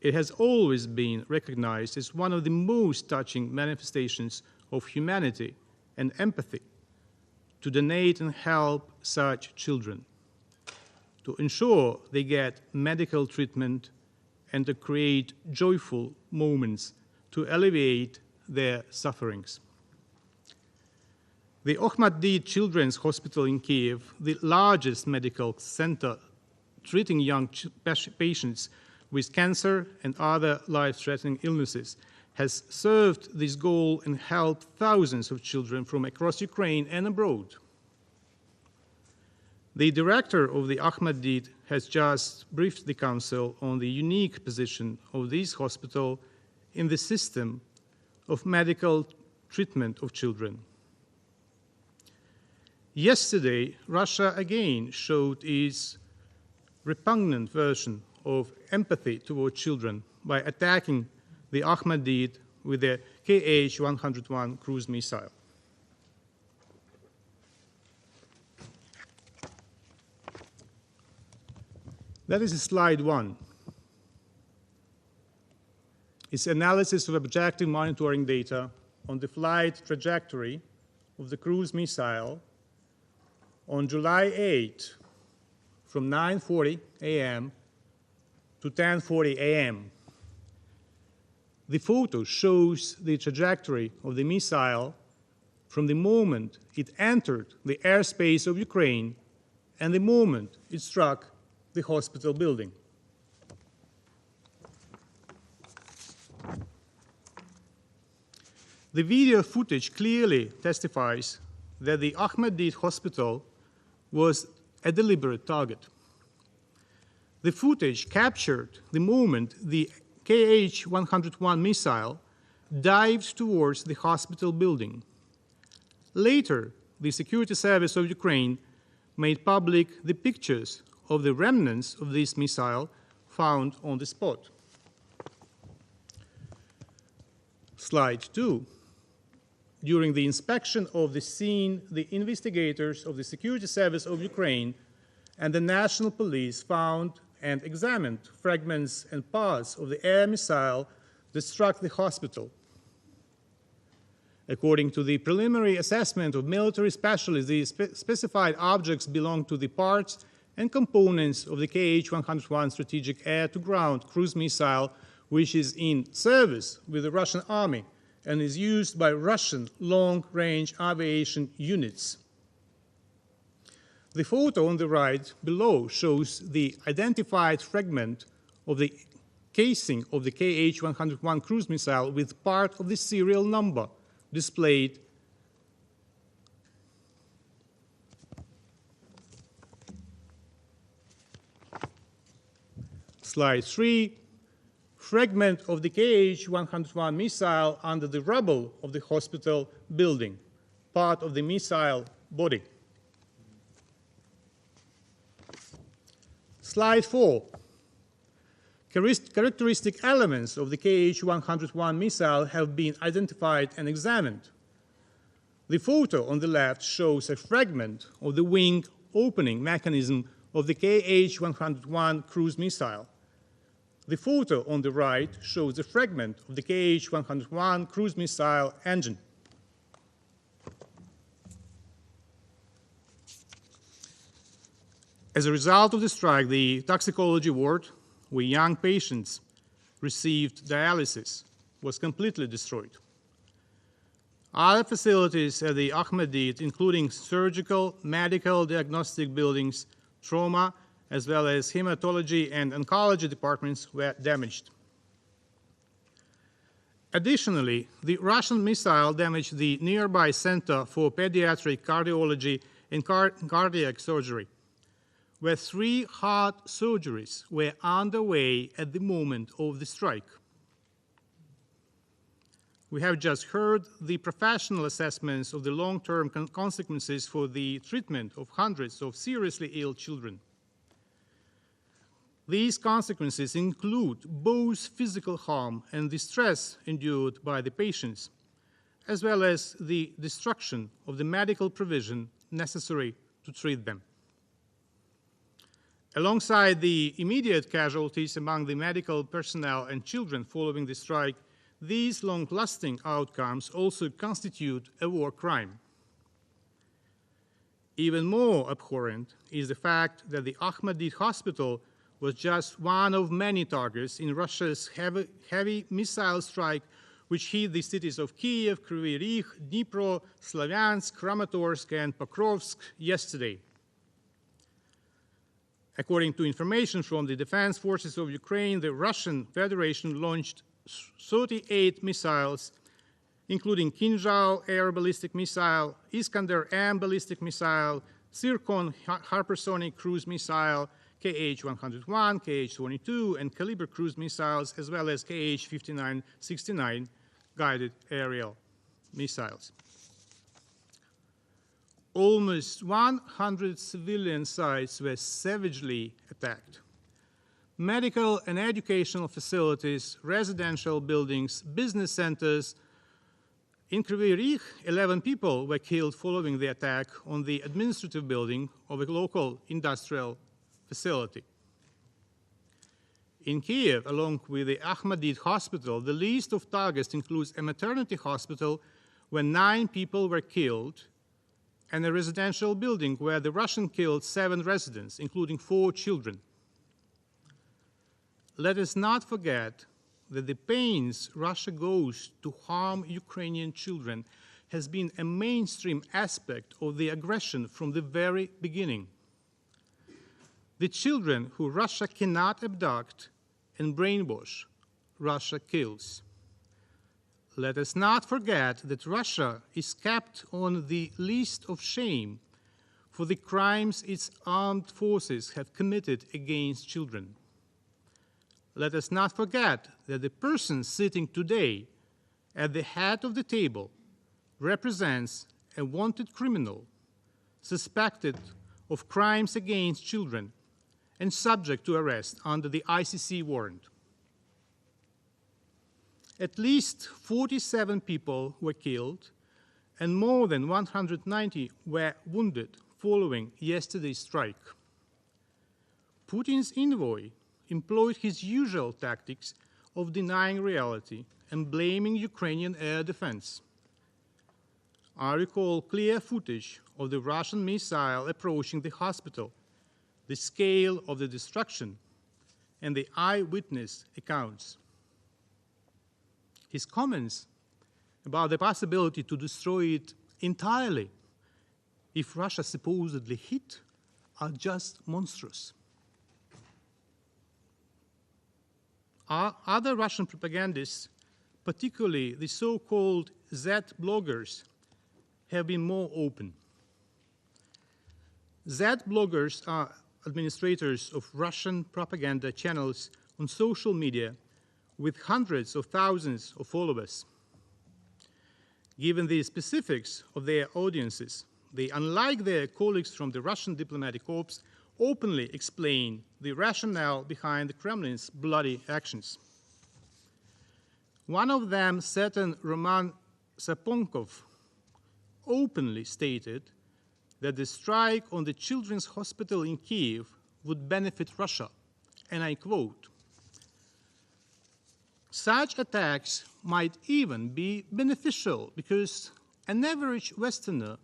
Speaker 20: It has always been recognized as one of the most touching manifestations of humanity and empathy to donate and help such children, to ensure they get medical treatment, and to create joyful moments to alleviate their sufferings. The Ohmad-Did Children's Hospital in Kiev, the largest medical center treating young patients with cancer and other life-threatening illnesses, has served this goal and helped thousands of children from across Ukraine and abroad. The director of the Ahmad-Did has just briefed the Council on the unique position of this hospital in the system of medical treatment of children. Yesterday, Russia again showed its repugnant version of empathy toward children by attacking the Ahmad-Did with the Kh-101 cruise missile. That is slide 1. It's analysis of objective monitoring data on the flight trajectory of the cruise missile on July 8 from 9:40 a.m. to 10:40 a.m. The photo shows the trajectory of the missile from the moment it entered the airspace of Ukraine and the moment it struck the hospital building. The video footage clearly testifies that the Ahmad-Did hospital was a deliberate target. The footage captured the moment the Kh-101 missile dived towards the hospital building. Later, the Security Service of Ukraine made public the pictures of the remnants of this missile found on the spot. Slide 2. During the inspection of the scene, the investigators of the Security Service of Ukraine and the National Police found and examined fragments and parts of the air missile that struck the hospital. According to the preliminary assessment of military specialists, the specified objects belong to the parts and components of the Kh-101 strategic air-to-ground cruise missile, which is in service with the Russian army and is used by Russian long-range aviation units. The photo on the right below shows the identified fragment of the casing of the Kh-101 cruise missile with part of the serial number displayed. Slide 3, fragment of the Kh-101 missile under the rubble of the hospital building, part of the missile body. Slide 4, Characteristic elements of the Kh-101 missile have been identified and examined. The photo on the left shows a fragment of the wing opening mechanism of the Kh-101 cruise missile. The photo on the right shows a fragment of the Kh-101 cruise missile engine. As a result of the strike, the toxicology ward where young patients received dialysis was completely destroyed. Other facilities at the Ahmedit, including surgical, medical, diagnostic buildings, trauma, as well as hematology and oncology departments were damaged. Additionally, the Russian missile damaged the nearby Center for Pediatric Cardiology and Cardiac Surgery, where 3 heart surgeries were underway at the moment of the strike. We have just heard the professional assessments of the long-term consequences for the treatment of hundreds of seriously ill children. These consequences include both physical harm and the stress endured by the patients, as well as the destruction of the medical provision necessary to treat them. Alongside the immediate casualties among the medical personnel and children following the strike, these long-lasting outcomes also constitute a war crime. Even more abhorrent is the fact that the Ahmedit hospital was just one of many targets in Russia's heavy missile strike, which hit the cities of Kiev, Kryvyi Rih, Dnipro, Slavyansk, Kramatorsk, and Pokrovsk yesterday. According to information from the Defense Forces of Ukraine, the Russian Federation launched 38 missiles, including Kinzhal air ballistic missile, Iskander-M ballistic missile, Zircon hypersonic cruise missile, Kh-101, Kh-22, and Kalibr cruise missiles, as well as Kh-5969 guided aerial missiles. Almost 100 civilian sites were savagely attacked. Medical and educational facilities, residential buildings, business centers. In Kryvyi Rih, 11 people were killed following the attack on the administrative building of a local industrial facility. In Kiev, along with the Ahmedit hospital, the list of targets includes a maternity hospital where 9 people were killed and a residential building where the Russians killed 7 residents, including 4 children. Let us not forget that the pains Russia goes to harm Ukrainian children has been a mainstream aspect of the aggression from the very beginning. The children who Russia cannot abduct and brainwash, Russia kills. Let us not forget that Russia is kept on the list of shame for the crimes its armed forces have committed against children. Let us not forget that the person sitting today at the head of the table represents a wanted criminal suspected of crimes against children and subject to arrest under the ICC warrant. At least 47 people were killed and more than 190 were wounded following yesterday's strike. Putin's envoy employed his usual tactics of denying reality and blaming Ukrainian air defense. I recall clear footage of the Russian missile approaching the hospital, the scale of the destruction, and the eyewitness accounts. His comments about the possibility to destroy it entirely if Russia supposedly hit are just monstrous. Other Russian propagandists, particularly the so-called Z bloggers, have been more open. Z bloggers are administrators of Russian propaganda channels on social media with hundreds of thousands of followers. Given the specifics of their audiences, they, unlike their colleagues from the Russian diplomatic corps, openly explain the rationale behind the Kremlin's bloody actions. One of them, certain Roman Saponkov, openly stated that the strike on the children's hospital in Kiev would benefit Russia, and I quote, "Such attacks might even be beneficial because an average Westerner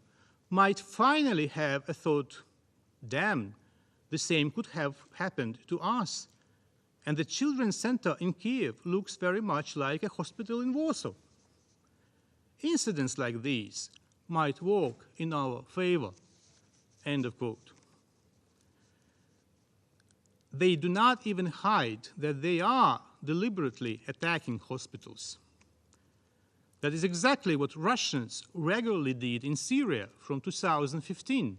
Speaker 20: might finally have a thought, damn, the same could have happened to us. And the children's center in Kiev looks very much like a hospital in Warsaw. Incidents like these might work in our favor." End of quote. They do not even hide that they are deliberately attacking hospitals. That is exactly what Russians regularly did in Syria from 2015.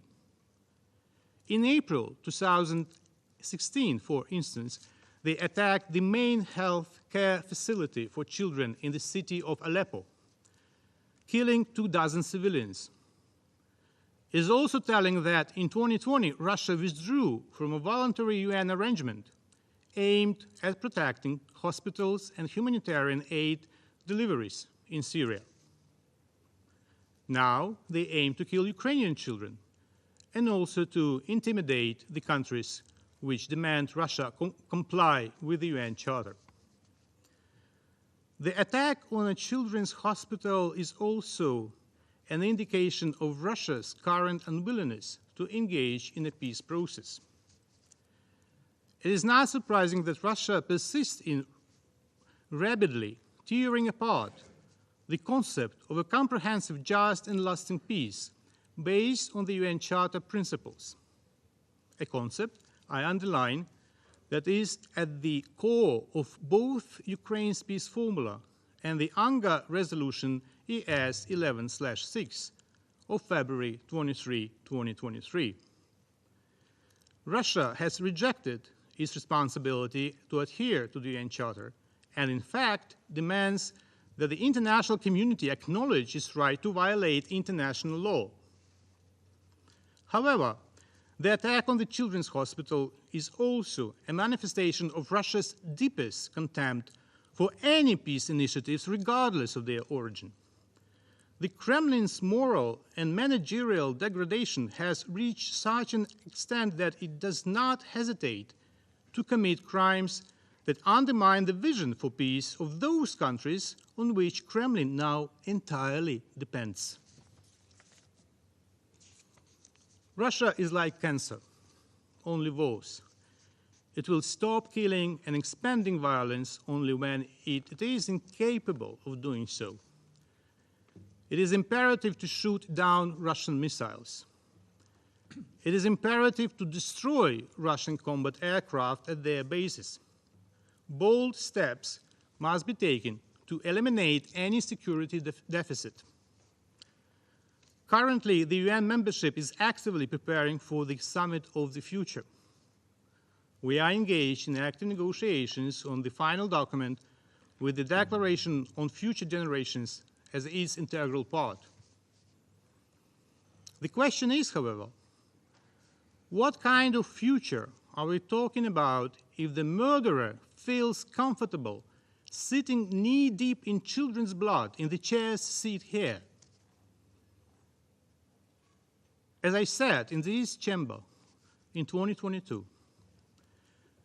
Speaker 20: In April 2016, for instance, they attacked the main health care facility for children in the city of Aleppo, killing 24 civilians. It is also telling that in 2020, Russia withdrew from a voluntary UN arrangement aimed at protecting hospitals and humanitarian aid deliveries in Syria. Now they aim to kill Ukrainian children and also to intimidate the countries which demand Russia comply with the UN Charter. The attack on a children's hospital is also an indication of Russia's current unwillingness to engage in a peace process. It is not surprising that Russia persists in rapidly tearing apart the concept of a comprehensive, just, and lasting peace based on the UN Charter principles, a concept, I underline, that is at the core of both Ukraine's peace formula and the UNGA resolution ES 11/6 of February 23, 2023. Russia has rejected its responsibility to adhere to the UN Charter and, in fact, demands that the international community acknowledge its right to violate international law. However, the attack on the children's hospital is also a manifestation of Russia's deepest contempt for any peace initiatives, regardless of their origin. The Kremlin's moral and managerial degradation has reached such an extent that it does not hesitate to commit crimes that undermine the vision for peace of those countries on which Kremlin now entirely depends. Russia is like cancer, only worse. It will stop killing and expanding violence only when it is incapable of doing so. It is imperative to shoot down Russian missiles. It is imperative to destroy Russian combat aircraft at their bases. Bold steps must be taken to eliminate any security deficit. Currently, the UN membership is actively preparing for the Summit of the Future. We are engaged in active negotiations on the final document with the Declaration on Future Generations as its integral part. The question is, however, what kind of future are we talking about if the murderer feels comfortable sitting knee-deep in children's blood in the chair's seat here? As I said in this chamber in 2022,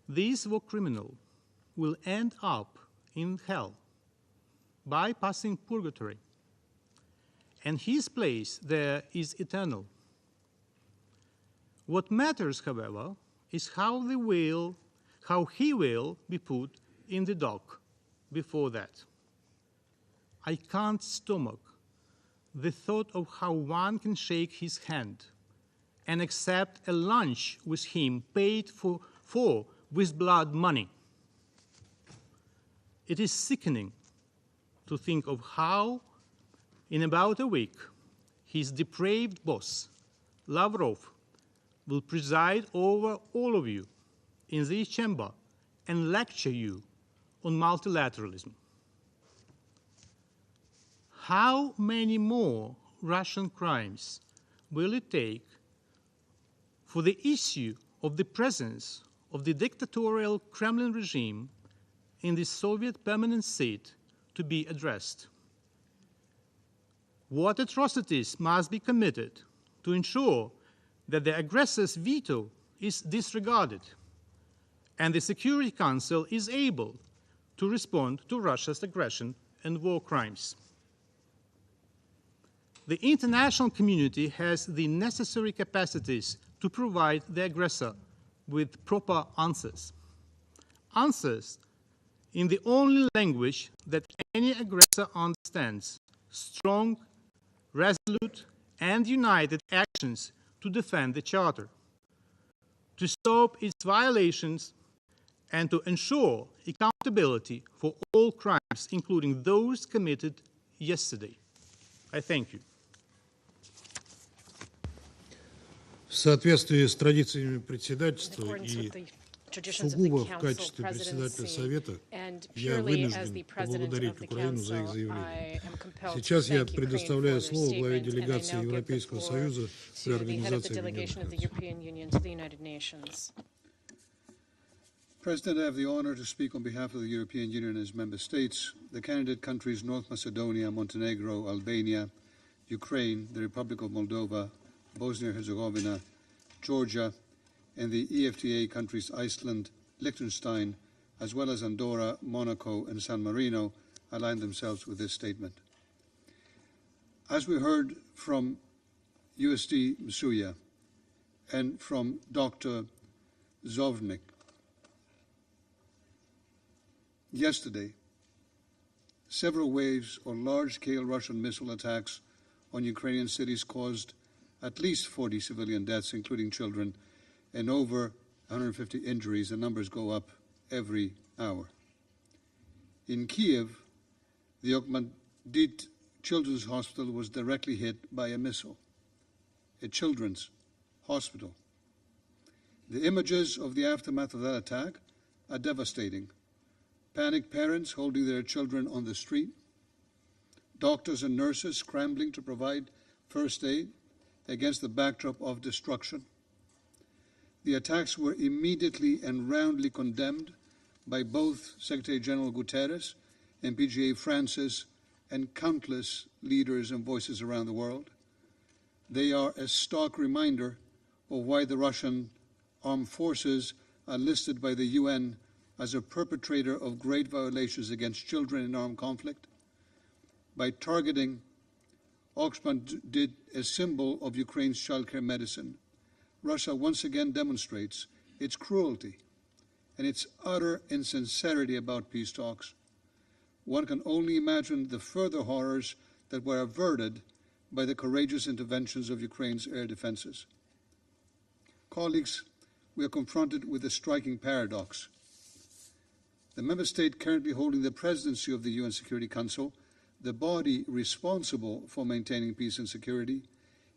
Speaker 20: this war criminal will end up in hell, bypassing purgatory, and his place there is eternal. What matters, however, is how he will be put in the dock before that. I can't stomach the thought of how one can shake his hand and accept a lunch with him paid for with blood money. It is sickening to think of how, in about a week, his depraved boss, Lavrov, will preside over all of you in this chamber and lecture you on multilateralism. How many more Russian crimes will it take for the issue of the presence of the dictatorial Kremlin regime in the Soviet permanent seat to be addressed. What atrocities must be committed to ensure that the aggressor's veto is disregarded and the Security Council is able to respond to Russia's aggression and war crimes. The international community has the necessary capacities to provide the aggressor with proper answers. Answers in the only language that any aggressor understands: strong, resolute, and united actions to defend the Charter, to stop its violations, and to ensure accountability for all crimes, including those committed yesterday. I thank you.
Speaker 4: В соответствии с традициями председательства и сугубо в качестве председателя Совета я вынужден поблагодарить Украину за их заявление. Сейчас я предоставляю слово главе делегации Европейского Союза при Организации Объединенных Наций.
Speaker 21: President, I have the honor to speak on behalf of the European Union and its member states, the candidate countries North Macedonia, Montenegro, Albania, Ukraine, the Republic of Moldova, Bosnia-Herzegovina, Georgia, and the EFTA countries Iceland, Liechtenstein, as well as Andorra, Monaco, and San Marino, align themselves with this statement. As we heard from USD Msuya and from Dr. Zovnik, yesterday, several waves of large-scale Russian missile attacks on Ukrainian cities caused at least 40 civilian deaths, including children, and over 150 injuries. The numbers go up every hour. In Kiev, the Okhmadit Children's Hospital was directly hit by a missile, a children's hospital. The images of the aftermath of that attack are devastating. Panicked parents holding their children on the street, doctors and nurses scrambling to provide first aid against the backdrop of destruction. The attacks were immediately and roundly condemned by both Secretary General Guterres and PGA Francis and countless leaders and voices around the world. They are a stark reminder of why the Russian armed forces are listed by the UN as a perpetrator of great violations against children in armed conflict. By targeting Okhmadit, a symbol of Ukraine's childcare medicine, Russia once again demonstrates its cruelty and its utter insincerity about peace talks. One can only imagine the further horrors that were averted by the courageous interventions of Ukraine's air defenses. Colleagues, we are confronted with a striking paradox. The member state currently holding the presidency of the UN Security Council, the body responsible for maintaining peace and security,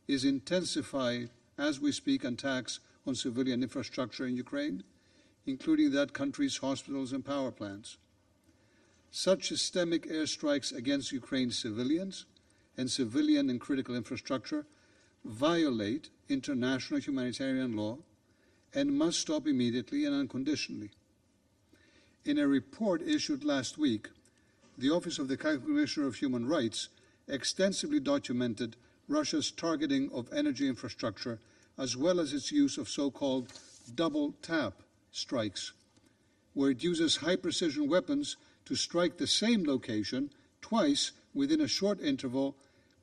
Speaker 21: is intensifying, as we speak, attacks on civilian infrastructure in Ukraine, including that country's hospitals and power plants. Such systemic airstrikes against Ukraine's civilians and civilian and critical infrastructure violate international humanitarian law and must stop immediately and unconditionally. In a report issued last week, the Office of the Commissioner of Human Rights extensively documented Russia's targeting of energy infrastructure, as well as its use of so-called double-tap strikes, where it uses high-precision weapons to strike the same location twice within a short interval,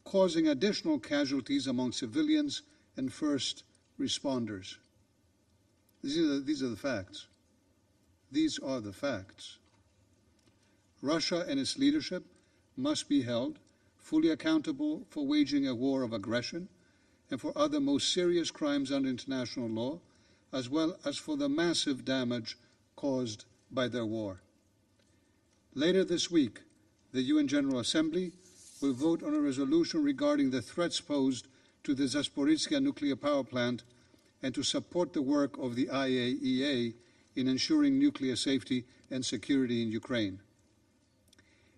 Speaker 21: causing additional casualties among civilians and first responders. These are the facts. These are the facts. Russia and its leadership must be held fully accountable for waging a war of aggression and for other most serious crimes under international law, as well as for the massive damage caused by their war. Later this week, the UN General Assembly will vote on a resolution regarding the threats posed to the Zaporizhzhia nuclear power plant and to support the work of the IAEA in ensuring nuclear safety and security in Ukraine.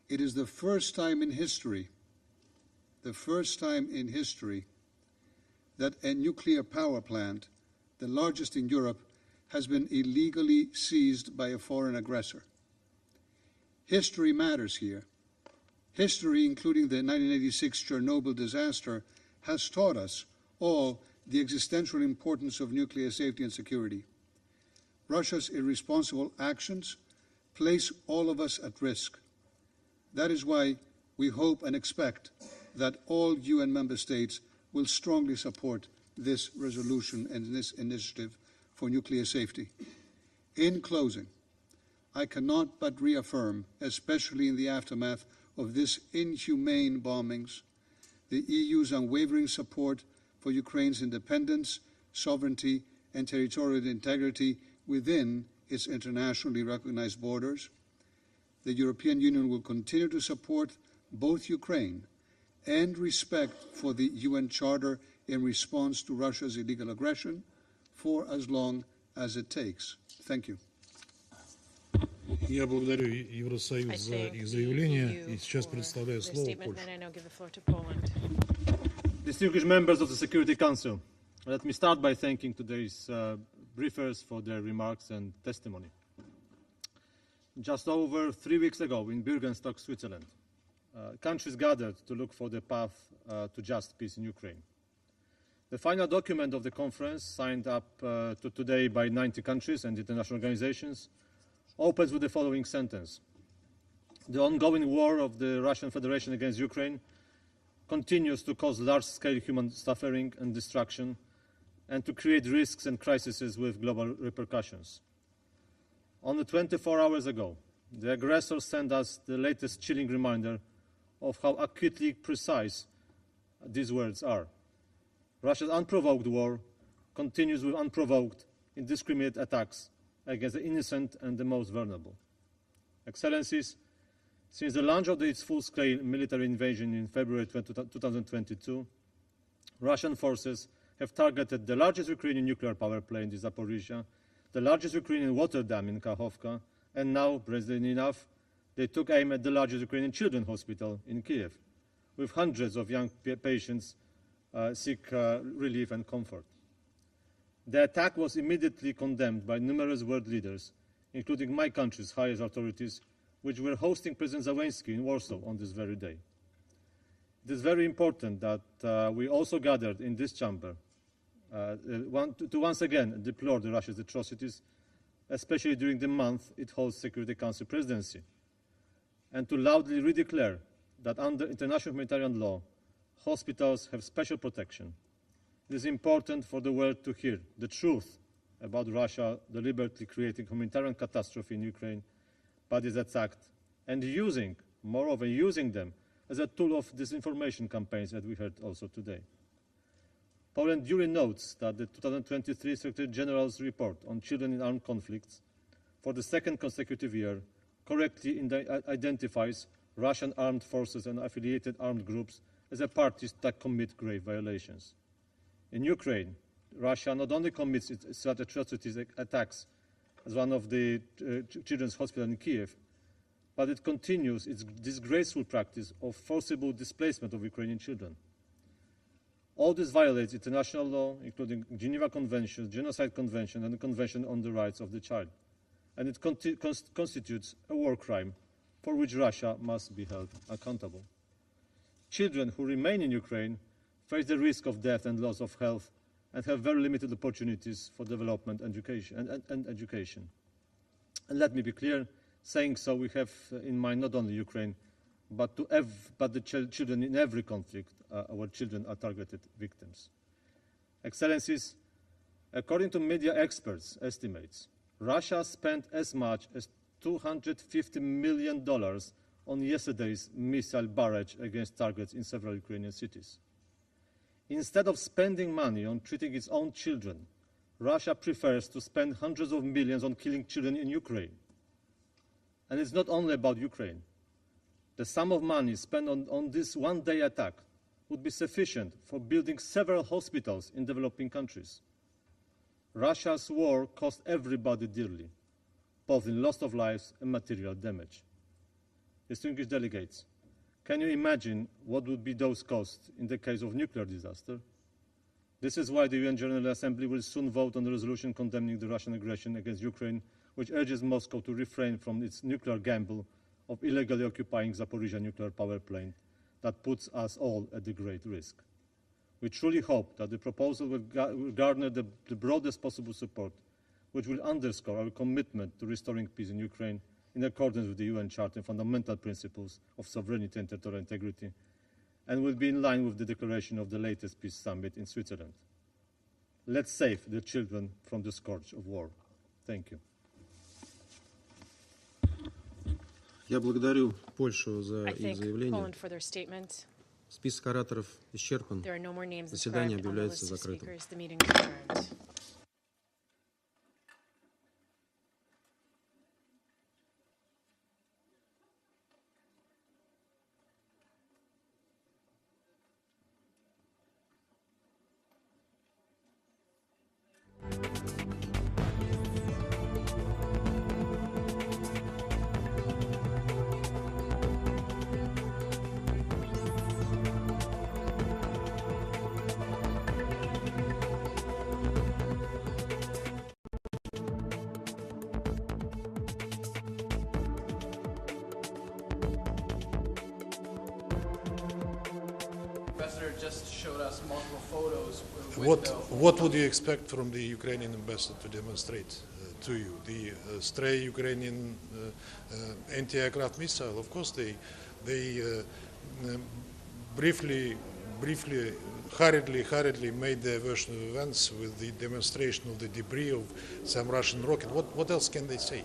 Speaker 21: It is the first time in history, that a nuclear power plant, the largest in Europe, has been illegally seized by a foreign aggressor. History matters here. History, including the 1986 Chernobyl disaster, has taught us all the existential importance of nuclear safety and security. Russia's irresponsible actions place all of us at risk. That is why we hope and expect that all UN member states will strongly support this resolution and this initiative for nuclear safety. In closing, I cannot but reaffirm, especially in the aftermath of this inhumane bombings, the EU's unwavering support for Ukraine's independence, sovereignty, and territorial integrity within its internationally recognized borders. The European Union will continue to support both Ukraine and respect for the UN Charter in response to Russia's illegal aggression for as long as it takes. Thank you.
Speaker 4: Я благодарю Евросоюз за их заявление и сейчас предоставляю слово Польше.
Speaker 2: Distinguished members of the Security Council, let me start by thanking today's briefers for their remarks and testimony. Just over 3 weeks ago in Bürgenstock, Switzerland, countries gathered to look for the path to just peace in Ukraine. The final document of the conference, signed up to today by 90 countries and international organizations, opens with the following sentence: the ongoing war of the Russian Federation against Ukraine continues to cause large-scale human suffering and destruction and to create risks and crises with global repercussions. Only 24 hours ago, the aggressor sent us the latest chilling reminder of how acutely precise these words are. Russia's unprovoked war continues with unprovoked, indiscriminate attacks against the innocent and the most vulnerable. Excellencies, since the launch of its full-scale military invasion in February 2022, Russian forces have targeted the largest Ukrainian nuclear power plant in Zaporizhia, the largest Ukrainian water dam in Kakhovka, and now, brazenly enough, they took aim at the largest Ukrainian children's hospital in Kiev, with hundreds of young patients seek relief and comfort. The attack was immediately condemned by numerous world leaders, including my country's highest authorities, which were hosting President Zelensky in Warsaw on this very day. It is very important that we also gathered in this chamber to once again deplore the Russia's atrocities, especially during the month it holds Security Council presidency, and to loudly redeclare that under international humanitarian law, hospitals have special protection. It is important for the world to hear the truth about Russia deliberately creating humanitarian catastrophe in Ukraine by this attack and moreover using them as a tool of disinformation campaigns that we heard also today. Poland duly notes that the 2023 Secretary General's report on children in armed conflicts for the second consecutive year correctly identifies Russian armed forces and affiliated armed groups as parties that commit grave violations. In Ukraine, Russia not only commits such atrocities attacks as one of the children's hospitals in Kiev, but it continues its disgraceful practice of forcible displacement of Ukrainian children. All this violates international law, including Geneva Convention, Genocide Convention, and the Convention on the Rights of the Child, and it constitutes a war crime for which Russia must be held accountable. Children who remain in Ukraine face the risk of death and loss of health and have very limited opportunities for development and education. And let me be clear, saying so, we have in mind not only Ukraine, but the children in every conflict. Our children are targeted victims. Excellencies, according to media experts' estimates, Russia spent as much as $250 million on yesterday's missile barrage against targets in several Ukrainian cities. Instead of spending money on treating its own children, Russia prefers to spend hundreds of millions on killing children in Ukraine. And it's not only about Ukraine. The sum of money spent on this one-day attack would be sufficient for building several hospitals in developing countries. Russia's war cost everybody dearly, both in loss of lives and material damage. Distinguished delegates, can you imagine what would be those costs in the case of nuclear disaster? This is why the UN General Assembly will soon vote on the resolution condemning the Russian aggression against Ukraine, which urges Moscow to refrain from its nuclear gamble of illegally occupying Zaporizhzhia nuclear power plant that puts us all at a great risk. We truly hope that the proposal will garner the broadest possible support, which will underscore our commitment to restoring peace in Ukraine in accordance with the UN Charter and fundamental principles of sovereignty and territorial integrity, and will be in line with the declaration of the latest peace summit in Switzerland. Let's save the children from the scourge of war. Thank you.
Speaker 5: Я благодарю Польшу за
Speaker 8: I
Speaker 5: их
Speaker 8: thank
Speaker 5: заявление.
Speaker 8: Poland for their statement.
Speaker 5: Список ораторов исчерпан.
Speaker 8: There are no more names
Speaker 5: Заседание
Speaker 8: inscribed on the
Speaker 5: объявляется
Speaker 8: list of
Speaker 5: закрытым.
Speaker 8: speakers. The meeting is adjourned.
Speaker 22: Just showed us multiple photos.
Speaker 4: What would you expect from the Ukrainian ambassador to demonstrate to you? The stray Ukrainian anti-aircraft missile? Of course, they hurriedly made their version of events with the demonstration of the debris of some Russian rocket. What else can they say?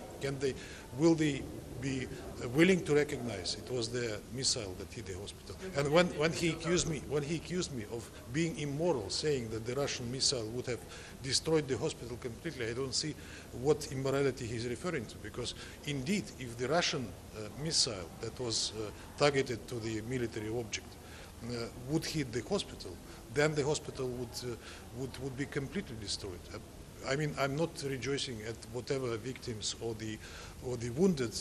Speaker 4: Will they be willing to recognize it was their missile that hit the hospital? And when he accused me of being immoral, saying that the Russian missile would have destroyed the hospital completely, I don't see what immorality he's referring to, because indeed, if the Russian missile that was targeted to the military object would hit the hospital, then the hospital would be completely destroyed. I mean, I'm not rejoicing at whatever victims or the wounded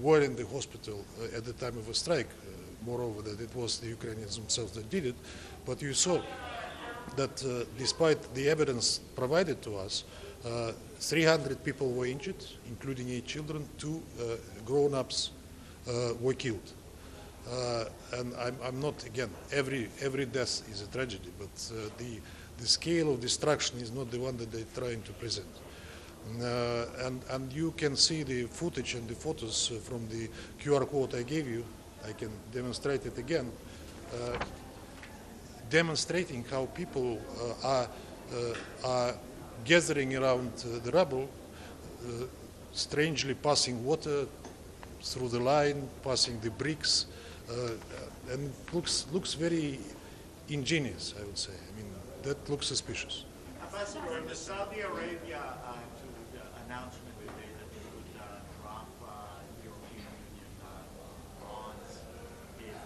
Speaker 4: were in the hospital at the time of a strike. Moreover, that it was the Ukrainians themselves that did it. But you saw that despite the evidence provided to us, 300 people were injured, including 8 children. 2 grown-ups were killed. And I'm not, again, every death is a tragedy, but the scale of destruction is not the one that they're trying to present. And you can see the footage and the photos from the QR code I gave you. I can demonstrate it again, demonstrating how people are gathering around the rubble, strangely passing water through the line, passing the bricks, and looks very ingenious, I would say. I mean, that looks suspicious.
Speaker 23: Ambassador, the Saudi Arabia announcement today that they would drop European Union bonds if it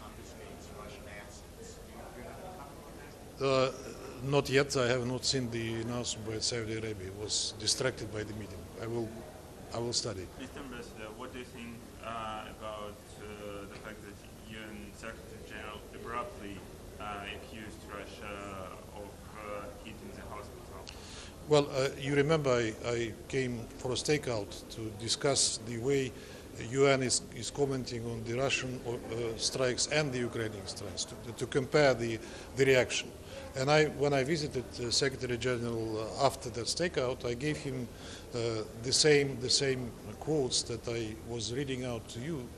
Speaker 23: confiscates Russian assets. Do you have a comment on that?
Speaker 4: Not yet. I have not seen the announcement by Saudi Arabia. I was distracted by the meeting. I will study.
Speaker 24: Mr. Ambassador, what do you think about the fact that UN Secretary General abruptly accused Russia of hitting the hospital?
Speaker 4: Well, you remember I came for a stakeout to discuss the way UN is commenting on the Russian strikes and the Ukrainian strikes, to compare the reaction. And when I visited Secretary General after that stakeout, I gave him the same quotes that I was reading out to you,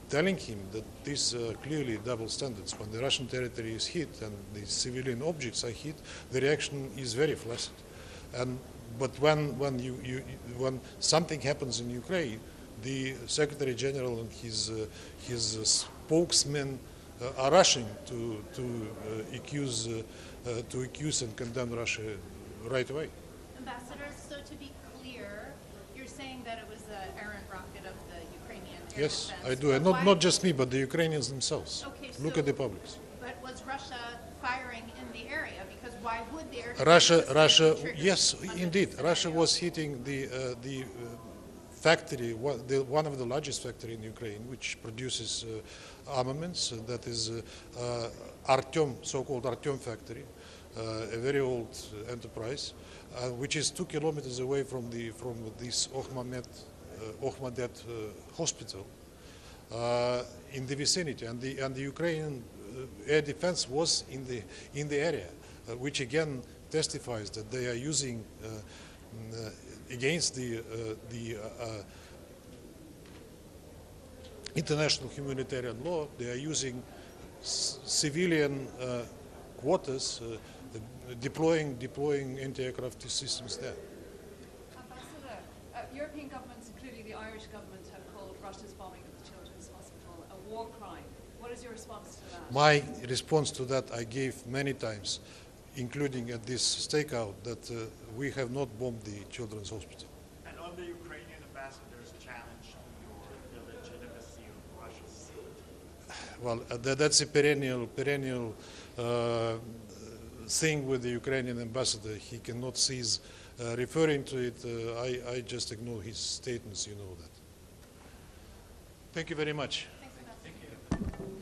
Speaker 4: telling him that these are clearly double standards. When the Russian territory is hit and the civilian objects are hit, the reaction is very flaccid. But when something happens in Ukraine, the Secretary General and his spokesmen are rushing to accuse and condemn Russia right away.
Speaker 25: Ambassador, so to be clear, you're saying that it was an errant rocket of the Ukrainian air
Speaker 4: Yes,
Speaker 25: defense.
Speaker 4: I do, and not just me, but the Ukrainians themselves.
Speaker 25: Okay,
Speaker 4: Look at the publics.
Speaker 25: But was Russia firing in the area? Because why would the air defense
Speaker 4: Russia, yes, indeed, Russia was hitting the factory, one of the largest factory in Ukraine, which produces armaments. That is Artyom, so-called Artyom factory, a very old enterprise, which is 2 kilometers away from this Okhmadet hospital in the vicinity, and the Ukrainian air defense was in the area, which again testifies that they are using against the international humanitarian law. They are using civilian quarters, deploying anti-aircraft systems there.
Speaker 3: Ambassador, European governments, including the Irish government, have called Russia's bombing of the Children's Hospital a war crime. What is your response to that?
Speaker 4: My response to that I gave many times, including at this stakeout, that we have not bombed the Children's Hospital.
Speaker 23: And on the Ukrainian ambassador's challenge to the legitimacy of Russia's...
Speaker 4: Well, that's a perennial thing with the Ukrainian ambassador. He cannot cease referring to it. I just ignore his statements, you know that. Thank you very much.
Speaker 23: Thank you.